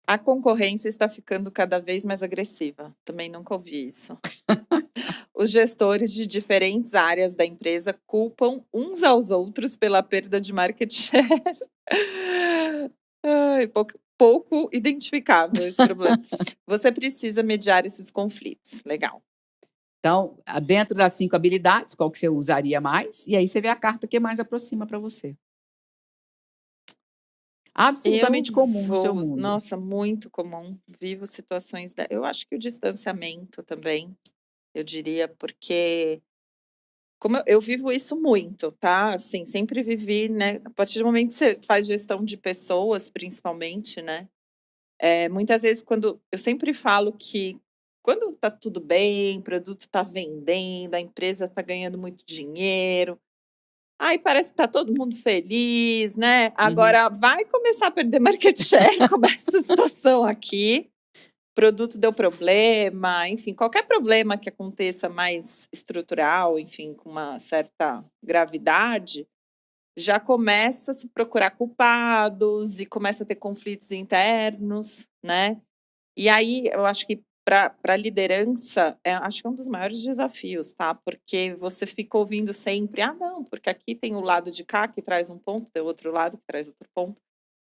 A concorrência está ficando cada vez mais agressiva. Também nunca ouvi isso. Os gestores de diferentes áreas da empresa culpam uns aos outros pela perda de market share. Ai, pouco identificável esse problema. Você precisa mediar esses conflitos. Legal. Então, dentro das 5 habilidades, qual que você usaria mais? E aí você vê a carta que mais aproxima pra você. Absolutamente comum no seu mundo. Nossa, muito comum. Vivo situações eu acho que o distanciamento também, eu diria, porque como eu vivo isso muito, tá, assim, sempre vivi, né, a partir do momento que você faz gestão de pessoas, principalmente, né, muitas vezes eu sempre falo que quando tá tudo bem, o produto tá vendendo, a empresa tá ganhando muito dinheiro, aí parece que tá todo mundo feliz, né, agora vai começar a perder market share, começa a situação aqui, produto deu problema, enfim, qualquer problema que aconteça mais estrutural, enfim, com uma certa gravidade, já começa a se procurar culpados e começa a ter conflitos internos, né. E aí eu acho que pra liderança, acho que é um dos maiores desafios, tá, porque você fica ouvindo sempre: "Ah não, porque aqui tem o lado de cá que traz um ponto, tem o outro lado que traz outro ponto".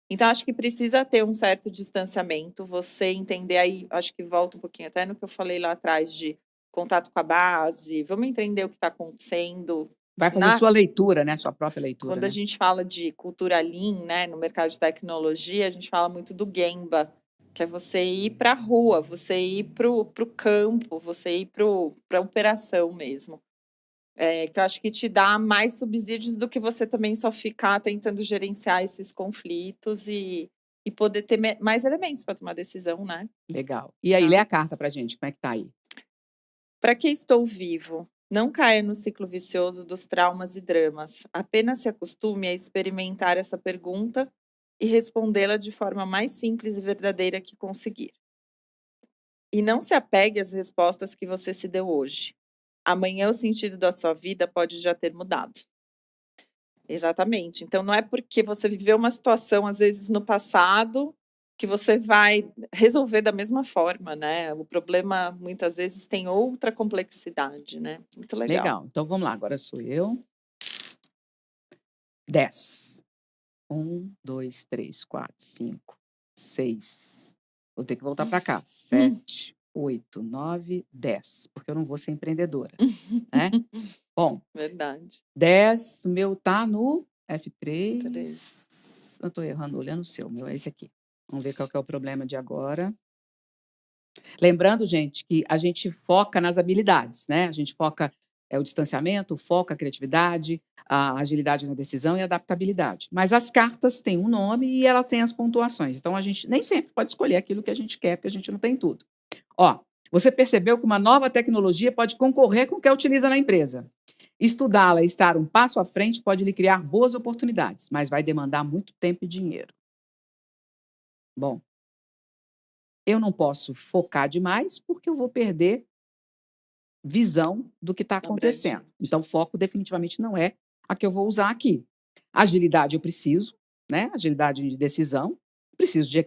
Então acho que precisa ter um certo distanciamento, você entender aí, acho que volta um pouquinho até no que eu falei lá atrás de contato com a base, vamos entender o que tá acontecendo Vai fazer sua leitura, né, sua própria leitura, quando a né. gente fala de cultura Lean, né, no mercado de tecnologia, a gente fala muito do Gemba, que é você ir pra rua, você ir para o campo, você ir pra operação mesmo. Que eu acho que te dá mais subsídios do que você também só ficar tentando gerenciar esses conflitos e poder ter mais elementos para tomar decisão, né. Legal. E aí, lê a carta pra gente, como é que tá aí? Para que estou vivo? Não caia no ciclo vicioso dos traumas e dramas. Apenas se acostume a experimentar essa pergunta e respondê-la de forma mais simples e verdadeira que conseguir. E não se apegue às respostas que você se deu hoje. Amanhã o sentido da sua vida pode já ter mudado. Exatamente. Então não é porque você viveu uma situação, às vezes, no passado, que você vai resolver da mesma forma, né. O problema, muitas vezes, tem outra complexidade, né. Muito legal. Legal, então vamos lá, agora sou eu. 10. 1, 2, 3, 4, 5, 6. Vou ter que voltar pra cá. 7, 8, 9, 10, porque eu não vou ser empreendedora, né. Bom, Verdade. 10, o meu tá no F3. 3. Eu tô errando, olhando o seu, o meu é esse aqui. Vamos ver qual que é o problema de agora. Lembrando, gente, que a gente foca nas habilidades, né, a gente foca, o distanciamento, o foco, a criatividade, a agilidade na decisão e a adaptabilidade. Mas as cartas têm um nome e ela tem as pontuações, então a gente nem sempre pode escolher aquilo que a gente quer, porque a gente não tem tudo. Ó, você percebeu que uma nova tecnologia pode concorrer com o que utiliza na empresa. Estudá-la e estar um passo à frente pode lhe criar boas oportunidades, mas vai demandar muito tempo e dinheiro. Bom, eu não posso focar demais, porque eu vou perder visão do que está acontecendo. Abrangente. Então foco definitivamente não é a que eu vou usar aqui. Agilidade eu preciso, né? Agilidade de decisão, preciso de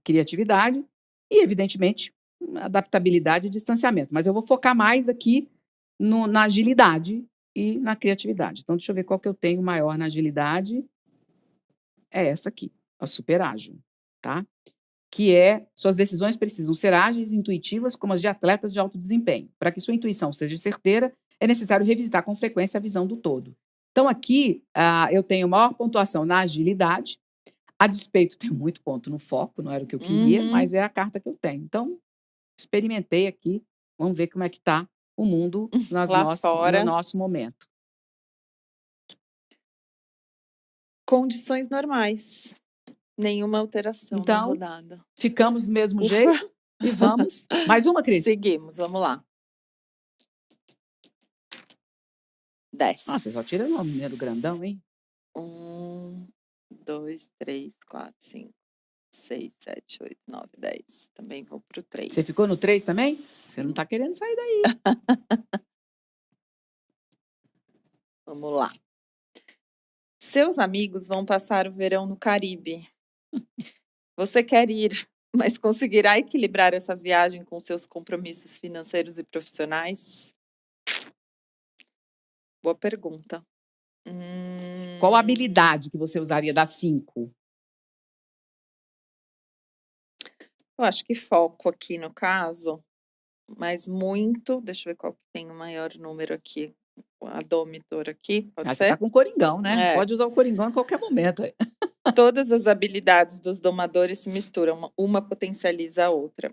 criatividade e, evidentemente, adaptabilidade e distanciamento. Mas eu vou focar mais aqui na agilidade e na criatividade. Então, deixa eu ver qual que eu tenho maior na agilidade. É essa aqui, a super ágil, tá? Que é, suas decisões precisam ser ágeis e intuitivas como as de atletas de alto desempenho. Para que sua intuição seja certeira, é necessário revisitar com frequência a visão do todo. Então, aqui, eu tenho maior pontuação na agilidade, a despeito, tenho muito ponto no foco, não era o que eu queria, mas é a carta que eu tenho. Então, experimentei aqui, vamos ver como é que está o mundo Lá fora. no nosso momento. Condições normais. Nenhuma alteração na Então, rodada. ficamos do mesmo Ufa. jeito e vamos. Mais uma, Cris? Seguimos, vamos lá. 10. Nossa, você só tira o número grandão, hein? 1, 2, 3, 4, 5, 6, 7, 8, 9, 10. Também vou pro 3. Você ficou no 3 também? Você não tá querendo sair daí. Vamos lá. Seus amigos vão passar o verão no Caribe. Você quer ir, mas conseguirá equilibrar essa viagem com seus compromissos financeiros e profissionais? Boa pergunta. Qual a habilidade que você usaria das 5? Eu acho que foco aqui no caso, mas muito. Deixa eu ver qual que tem o maior número aqui. A Domitor aqui, pode Você ser? tá com coringão, né? É. Pode usar o coringão em qualquer momento. Todas as habilidades dos domadores se misturam, uma potencializa a outra.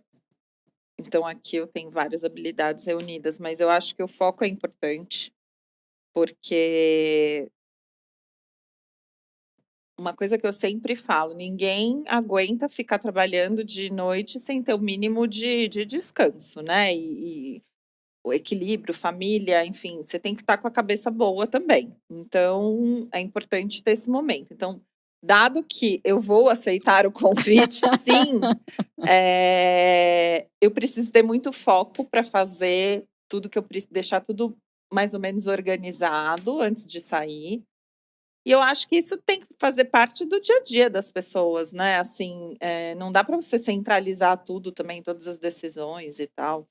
Então, aqui eu tenho várias habilidades reunidas, mas eu acho que o foco é importante, porque uma coisa que eu sempre falo, ninguém aguenta ficar trabalhando de noite sem ter o mínimo de descanso, né? E o equilíbrio, família, enfim, você tem que estar com a cabeça boa também. Então, é importante ter esse momento. Então, dado que eu vou aceitar o convite, sim, eu preciso ter muito foco para fazer tudo que eu preciso, deixar tudo mais ou menos organizado antes de sair. E eu acho que isso tem que fazer parte do dia a dia das pessoas, né? Assim, não dá para você centralizar tudo também, todas as decisões e tal.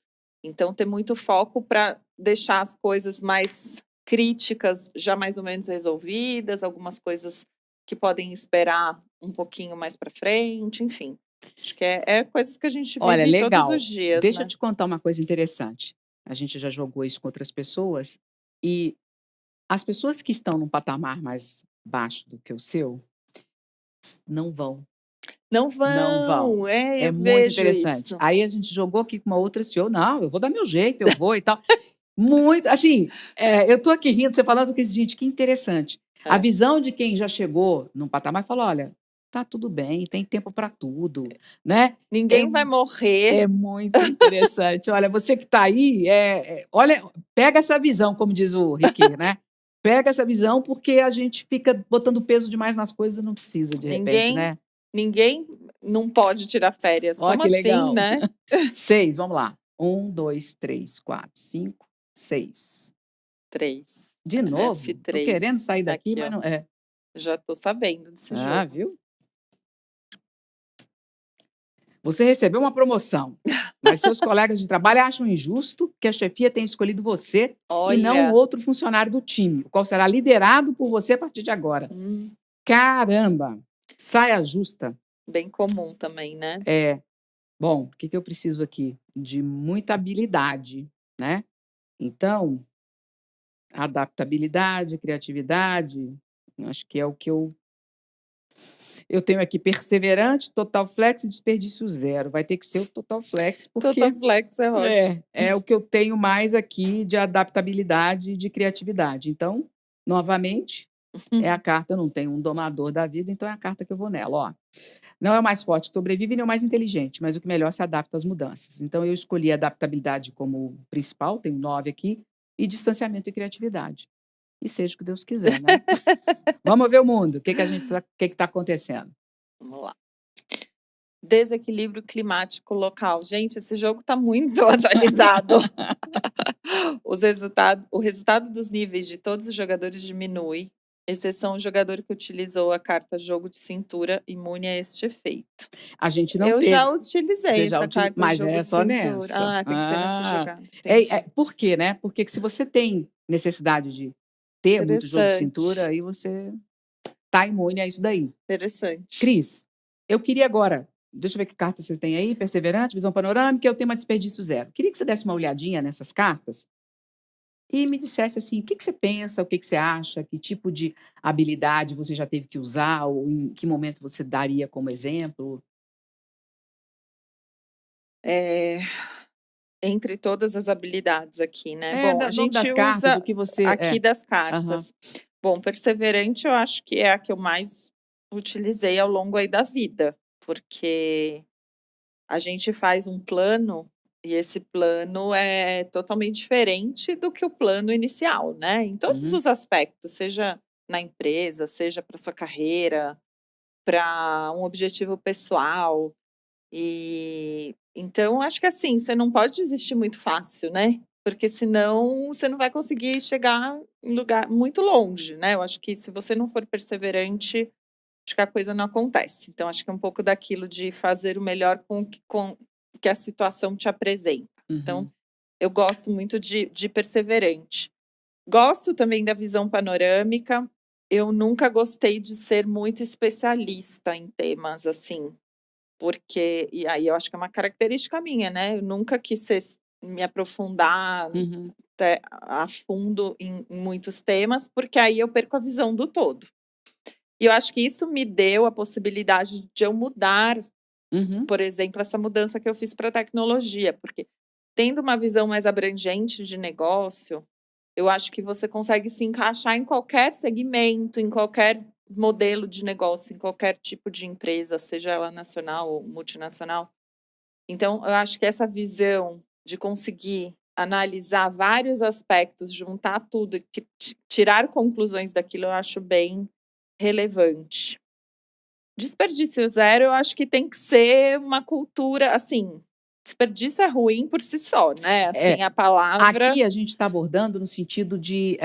Então, ter muito foco para deixar as coisas mais críticas já mais ou menos resolvidas, algumas coisas que podem esperar um pouquinho mais para frente, enfim. Acho que é coisas que a gente Olha, vive todos legal. os dias, Deixa né? eu te contar uma coisa interessante. A gente já jogou isso com outras pessoas e as pessoas que estão num patamar mais baixo do que o seu não vão. Não vão, Não vão. eu muito vejo interessante. isso. Aí a gente jogou aqui com uma outra CEO, não, eu vou dar meu jeito, eu vou e tal. Muito, assim, eu tô aqui rindo, você falando que, gente, que interessante. A visão de quem já chegou num patamar e falou, olha, tá tudo bem, tem tempo para tudo, né? Ninguém vai morrer. É muito interessante. Olha, você que tá aí, olha, pega essa visão, como diz o Riquet, né? Pega essa visão porque a gente fica botando peso demais nas coisas e não precisa, de repente, né? Ninguém não pode tirar férias. Ó, Como que assim, legal. né? 6, vamos lá. 1, 2, 3, 4, 5, 6. 3. De novo? F3. Tô querendo sair daqui, Aqui, mas ó. não é. Já tô sabendo desse jogo. Viu? Você recebeu uma promoção, mas seus colegas de trabalho acham injusto que a chefia tenha escolhido você e não Olha. um outro funcionário do time, o qual será liderado por você a partir de agora. Caramba! Saia justa. Bem comum também, né? Bom, o que eu preciso aqui? De muita habilidade, né? Então, adaptabilidade, criatividade, eu acho que é o que eu tenho aqui: perseverante, total flex e desperdício zero. Vai ter que ser o total flex, porque Total flex é ótimo. é o que eu tenho mais aqui de adaptabilidade e de criatividade. Então, novamente, é a carta, eu não tenho um domador da vida, então é a carta que eu vou nela, ó. Não é o mais forte que sobrevive, nem o mais inteligente, mas o que melhor se adapta às mudanças. Então, eu escolhi a adaptabilidade como principal, tenho 9 aqui, e distanciamento e criatividade. E seja o que Deus quiser, né? Vamos ver o mundo. O que está acontecendo? Vamos lá. Desequilíbrio climático local. Gente, esse jogo está muito atualizado. O resultado dos níveis de todos os jogadores diminui exceção o jogador que utilizou a carta jogo de cintura imune a este efeito. A gente não Eu teve. já Você utilizei já essa carta mas jogo é de só cintura. nessa. Ah, tem que ser nessa jogada, É, entendi. por quê, né? Porque que se você tem necessidade de ter muito jogo de cintura, Interessante, aí você tá imune a isso daí. interessante. Cris, eu queria agora, deixa eu ver que carta você tem aí, perseverante, visão panorâmica, eu tenho uma desperdício zero. Queria que você desse uma olhadinha nessas cartas e me dissesse assim, o que que você pensa, o que que você acha, que tipo de habilidade você já teve que usar, ou em que momento você daria como exemplo? Eh, entre todas as habilidades aqui, né. É, Bom, a nome das gente cartas, usa o que você aqui das aham, cartas. Bom, perseverante eu acho que é a que eu mais utilizei ao longo aí da vida, porque a gente faz um plano e esse plano é totalmente diferente do que o plano inicial, né, em todos uhum, os aspectos, seja na empresa, seja para sua carreira, para um objetivo pessoal. E então acho que assim, você não pode desistir muito fácil, né, porque senão você não vai conseguir chegar em lugar muito longe, né. Eu acho que se você não for perseverante, acho que a coisa não acontece. Então acho que é um pouco daquilo de fazer o melhor com o que a situação te apresenta. Então, uhum, eu gosto muito de perseverante. Gosto também da visão panorâmica. Eu nunca gostei de ser muito especialista em temas, assim, porque e aí eu acho que é uma característica minha, né, eu nunca quis me aprofundar uhum, a fundo em muitos temas, porque aí eu perco a visão do todo. E eu acho que isso me deu a possibilidade de eu mudar, uhum. por exemplo, essa mudança que eu fiz para tecnologia, porque tendo uma visão mais abrangente de negócio, eu acho que você consegue se encaixar em qualquer segmento, em qualquer modelo de negócio, em qualquer tipo de empresa, seja ela nacional ou multinacional. Então, eu acho que essa visão de conseguir analisar vários aspectos, juntar tudo e tirar conclusões daquilo, eu acho bem relevante. Desperdício zero, eu acho que tem que ser uma cultura, assim, desperdício é ruim por si só, né, É, assim, a palavra aqui a gente está abordando no sentido de,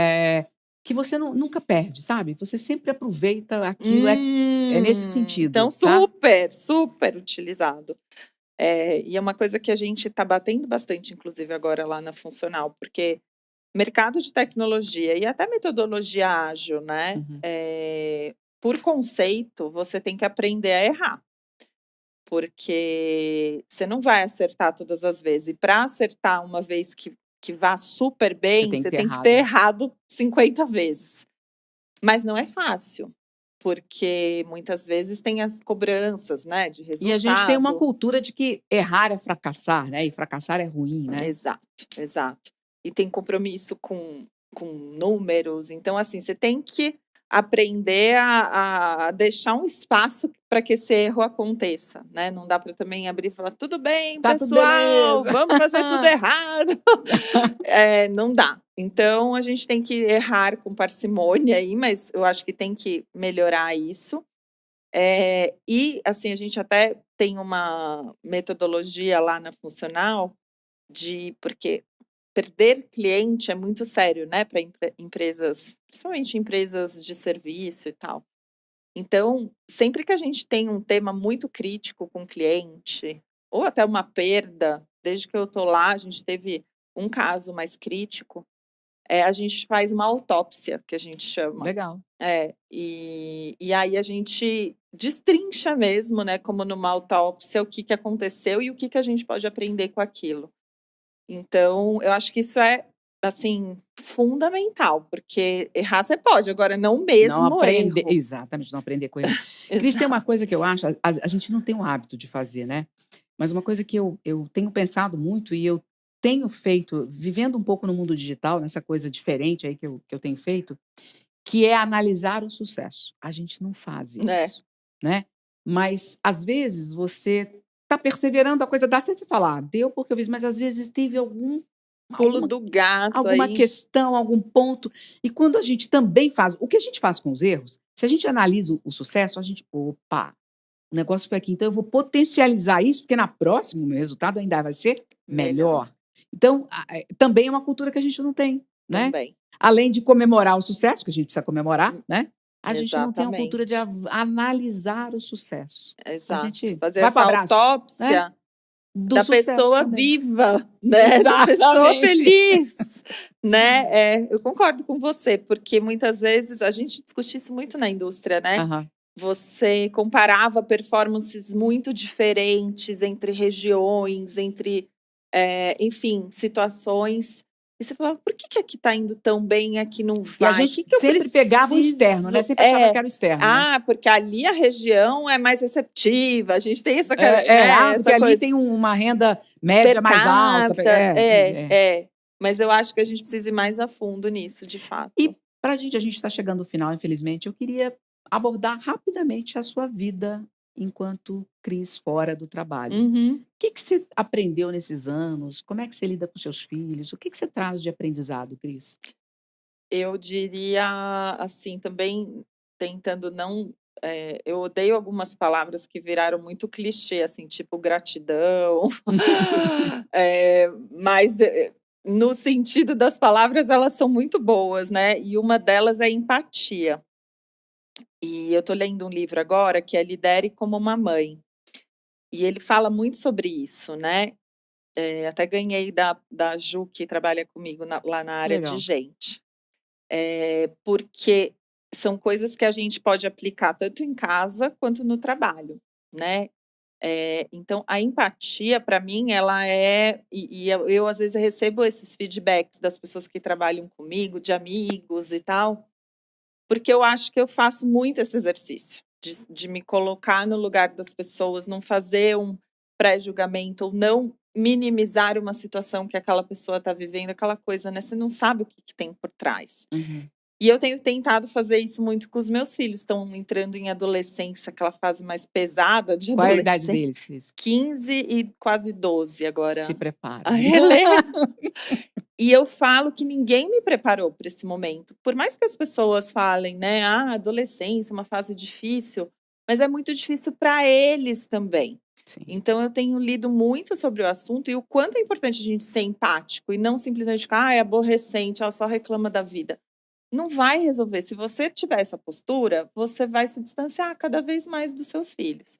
que você nunca perde, sabe? Você sempre aproveita aquilo, é nesse então sentido, tá? super, super utilizado. E é uma coisa que a gente está batendo bastante, inclusive agora lá na funcional, porque mercado de tecnologia e até metodologia ágil, né, Uhum. por conceito, você tem que aprender a errar, porque você não vai acertar todas as vezes, e para acertar uma vez que vá super Você bem, tem que você ter tem que ter errado. errado 50 vezes. Mas não é fácil, porque muitas vezes tem as cobranças, né, de E a gente tem uma resultado. cultura de que errar é fracassar, né? E fracassar é ruim, né? Exato, exato. E tem compromisso com números, então, assim, você tem que aprender a deixar um espaço para que esse erro aconteça, né, não dá para também abrir e falar: "Tudo bem Tá tudo pessoal, beleza. vamos fazer tudo errado". Não dá. Então a gente tem que errar com parcimônia aí, mas eu acho que tem que melhorar isso. E, assim, a gente até tem uma metodologia lá na funcional porque perder cliente é muito sério, né, para empresas, principalmente empresas de serviço e tal. Então, sempre que a gente tem um tema muito crítico com o cliente, ou até uma perda, desde que eu tô lá, a gente teve um caso mais crítico, a gente faz uma autópsia, que a gente chama. Legal. E aí a gente destrincha mesmo, né, como numa autópsia, o que que aconteceu e o que que a gente pode aprender com aquilo. Então, eu acho que isso é, assim, fundamental, porque errar você pode, agora não o Não mesmo aprender, erro. exatamente, não aprender com erro. Cris, tem uma Exato. coisa que eu acho, a gente não tem o hábito de fazer, né? Mas uma coisa que eu tenho pensado muito e eu tenho feito, vivendo um pouco no mundo digital, nessa coisa diferente aí que eu tenho feito, que é analisar o sucesso. A gente não faz É, isso, né. Mas, às vezes, você está perseverando, a coisa dá certo, você fala: "Ah, deu porque eu fiz", mas às vezes teve pulo alguma do gato alguma aí. questão, algum ponto, e quando a gente também faz o que a gente faz com os erros, se a gente analisa o sucesso, a gente: "Opa, o negócio foi aqui, então eu vou potencializar isso, porque na próxima o meu resultado ainda vai ser Melhor, melhor". Então, também é uma cultura que a gente não tem, né. também. além de comemorar o sucesso, que a gente precisa comemorar, né? A gente não tem uma cultura de Exatamente. analisar o sucesso. A Exato. gente Fazer vai para o essa abraço, né? autópsia Do da sucesso pessoa também. viva, né? Da pessoa Exatamente. feliz, né? Eu concordo com você, porque muitas vezes a gente discute isso muito na indústria, né? Aham. Você comparava performances muito diferentes entre regiões, entre, enfim, situações. E você falava, por que aqui está indo tão bem e aqui não E a vai? O gente que eu sempre pegava o externo, né? preciso? Sempre achava que era o externo, né? Ah, porque ali a região é mais receptiva, a gente tem essa, né, porque essa ali coisa tem uma renda média per mais alta. capita. Mas eu acho que a gente precisa ir mais a fundo nisso, de fato. E para a gente está chegando ao final, infelizmente, eu queria abordar rapidamente a sua vida enquanto Cris fora do trabalho. Uhum. O que você aprendeu nesses anos? Como é que você lida com seus filhos? O que você traz de aprendizado, Cris? Eu diria, assim, também tentando não eu odeio algumas palavras que viraram muito clichê, assim, tipo gratidão, mas, no sentido das palavras, elas são muito boas, né, e uma delas é empatia. E eu tô lendo um livro agora que é Lidere como uma Mãe, e ele fala muito sobre isso, né, até ganhei da Ju, que trabalha comigo lá na área de Legal. gente. Porque são coisas que a gente pode aplicar tanto em casa quanto no trabalho, né. Então a empatia para mim ela e eu às vezes recebo esses feedbacks das pessoas que trabalham comigo, de amigos e tal, porque eu acho que eu faço muito esse exercício, de me colocar no lugar das pessoas, não fazer um pré-julgamento ou não minimizar uma situação que aquela pessoa está vivendo, aquela coisa, né, você não sabe o que tem por trás. Uhum. E eu tenho tentado fazer isso muito com os meus filhos, estão entrando em adolescência, aquela fase mais pesada de Qual é a idade adolescência, deles, Cris? 15 e quase 12 Se agora, prepara. a Helena. E eu falo que ninguém me preparou para esse momento, por mais que as pessoas falem, né, adolescência é uma fase difícil, mas é muito difícil para eles também. Sim. Então eu tenho lido muito sobre o assunto e o quanto é importante a gente ser empático e não simplesmente ficar, é aborrecente, só reclama da vida. Não vai resolver. Se você tiver essa postura, você vai se distanciar cada vez mais dos seus filhos.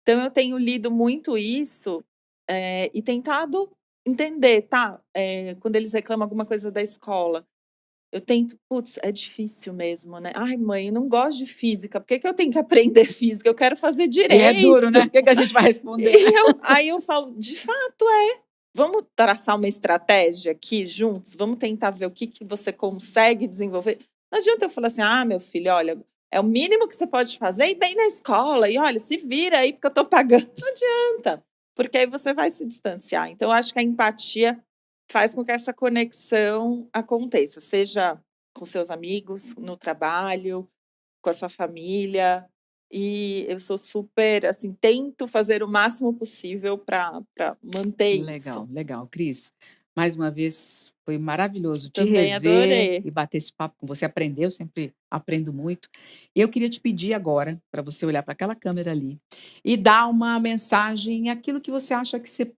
Então eu tenho lido muito isso, e tentado entender, tá, quando eles reclamam alguma coisa da escola, eu tento: "Putz, é difícil mesmo, né. Ai mãe, eu não gosto de física, por que que eu tenho que aprender física? Eu quero fazer E é duro, né? direito". O que a gente vai responder? Aí eu falo: "De fato é. Vamos traçar uma estratégia aqui juntos? Vamos tentar ver o que você consegue desenvolver?". Não adianta eu falar assim: "Ah, meu filho, olha, é o mínimo que você pode fazer ir bem na escola e olha, se vira aí porque eu tô pagando". Não adianta, porque aí você vai se distanciar. Então eu acho que a empatia faz com que essa conexão aconteça, seja com seus amigos, no trabalho, com a sua família. E eu sou super, assim, tento fazer o máximo possível para manter isso. Legal, legal. Cris, mais uma vez foi maravilhoso te Também rever adorei. e bater esse papo com você. Aprender, eu sempre aprendo muito. Eu queria te pedir agora para você olhar para aquela câmera ali e dar uma mensagem, aquilo que você acha que você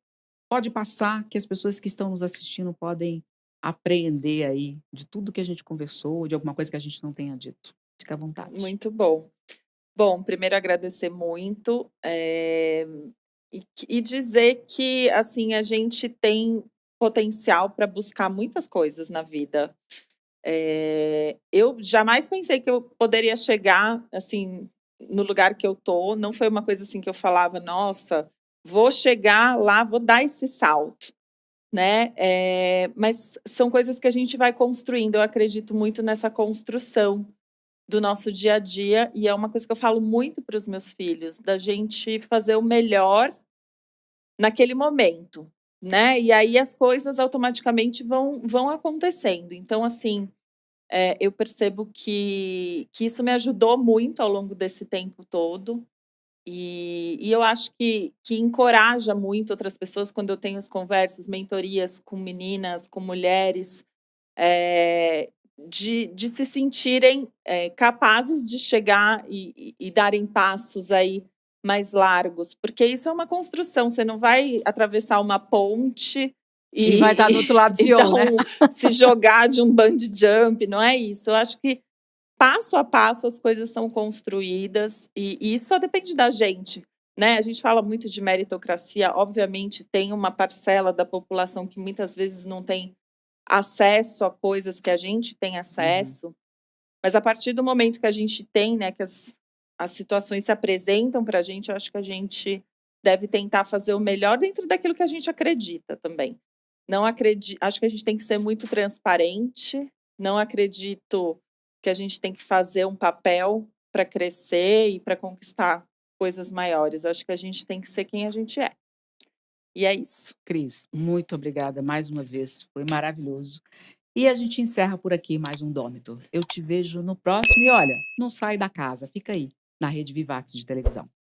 pode passar, que as pessoas que estão nos assistindo podem aprender aí de tudo que a gente conversou, de alguma coisa que a gente não tenha dito. Fica à vontade. Muito bom. Bom, primeiro agradecer muito, e dizer que, assim, a gente tem potencial para buscar muitas coisas na vida. Eu jamais pensei que eu poderia chegar, assim, no lugar que eu tô, não foi uma coisa assim que eu falava: "Nossa, vou chegar lá, vou dar esse salto", né, mas são coisas que a gente vai construindo, eu acredito muito nessa construção do nosso dia a dia, e é uma coisa que eu falo muito para os meus filhos, da gente fazer o melhor naquele momento, né, e aí as coisas automaticamente vão acontecendo. Então, assim, eu percebo que isso me ajudou muito ao longo desse tempo todo, e eu acho que encoraja muito outras pessoas quando eu tenho as conversas, mentorias com meninas, com mulheres, de se sentirem, capazes de chegar e darem passos aí mais largos, porque isso é uma construção, você não vai atravessar uma ponte E vai estar do outro lado do e CEO, né? se jogar de um bungee jump, não é isso. Eu acho que passo a passo as coisas são construídas e isso só depende da gente, né. A gente fala muito de meritocracia, obviamente tem uma parcela da população que muitas vezes não tem acesso a coisas que a gente tem Uhum. acesso, mas a partir do momento que a gente tem, né, que as situações se apresentam para a gente, eu acho que a gente deve tentar fazer o melhor dentro daquilo que a gente acredita também. Não acredi Acho que a gente tem que ser muito transparente, não acredito que a gente tem que fazer um papel para crescer e para conquistar coisas maiores, acho que a gente tem que ser quem a gente é. E é isso. Cris, muito obrigada mais uma vez, foi maravilhoso. E a gente encerra por aqui mais um Dômito. Eu te vejo no próximo e olha, não sai da casa, fica aí, na Rede Vivax de televisão.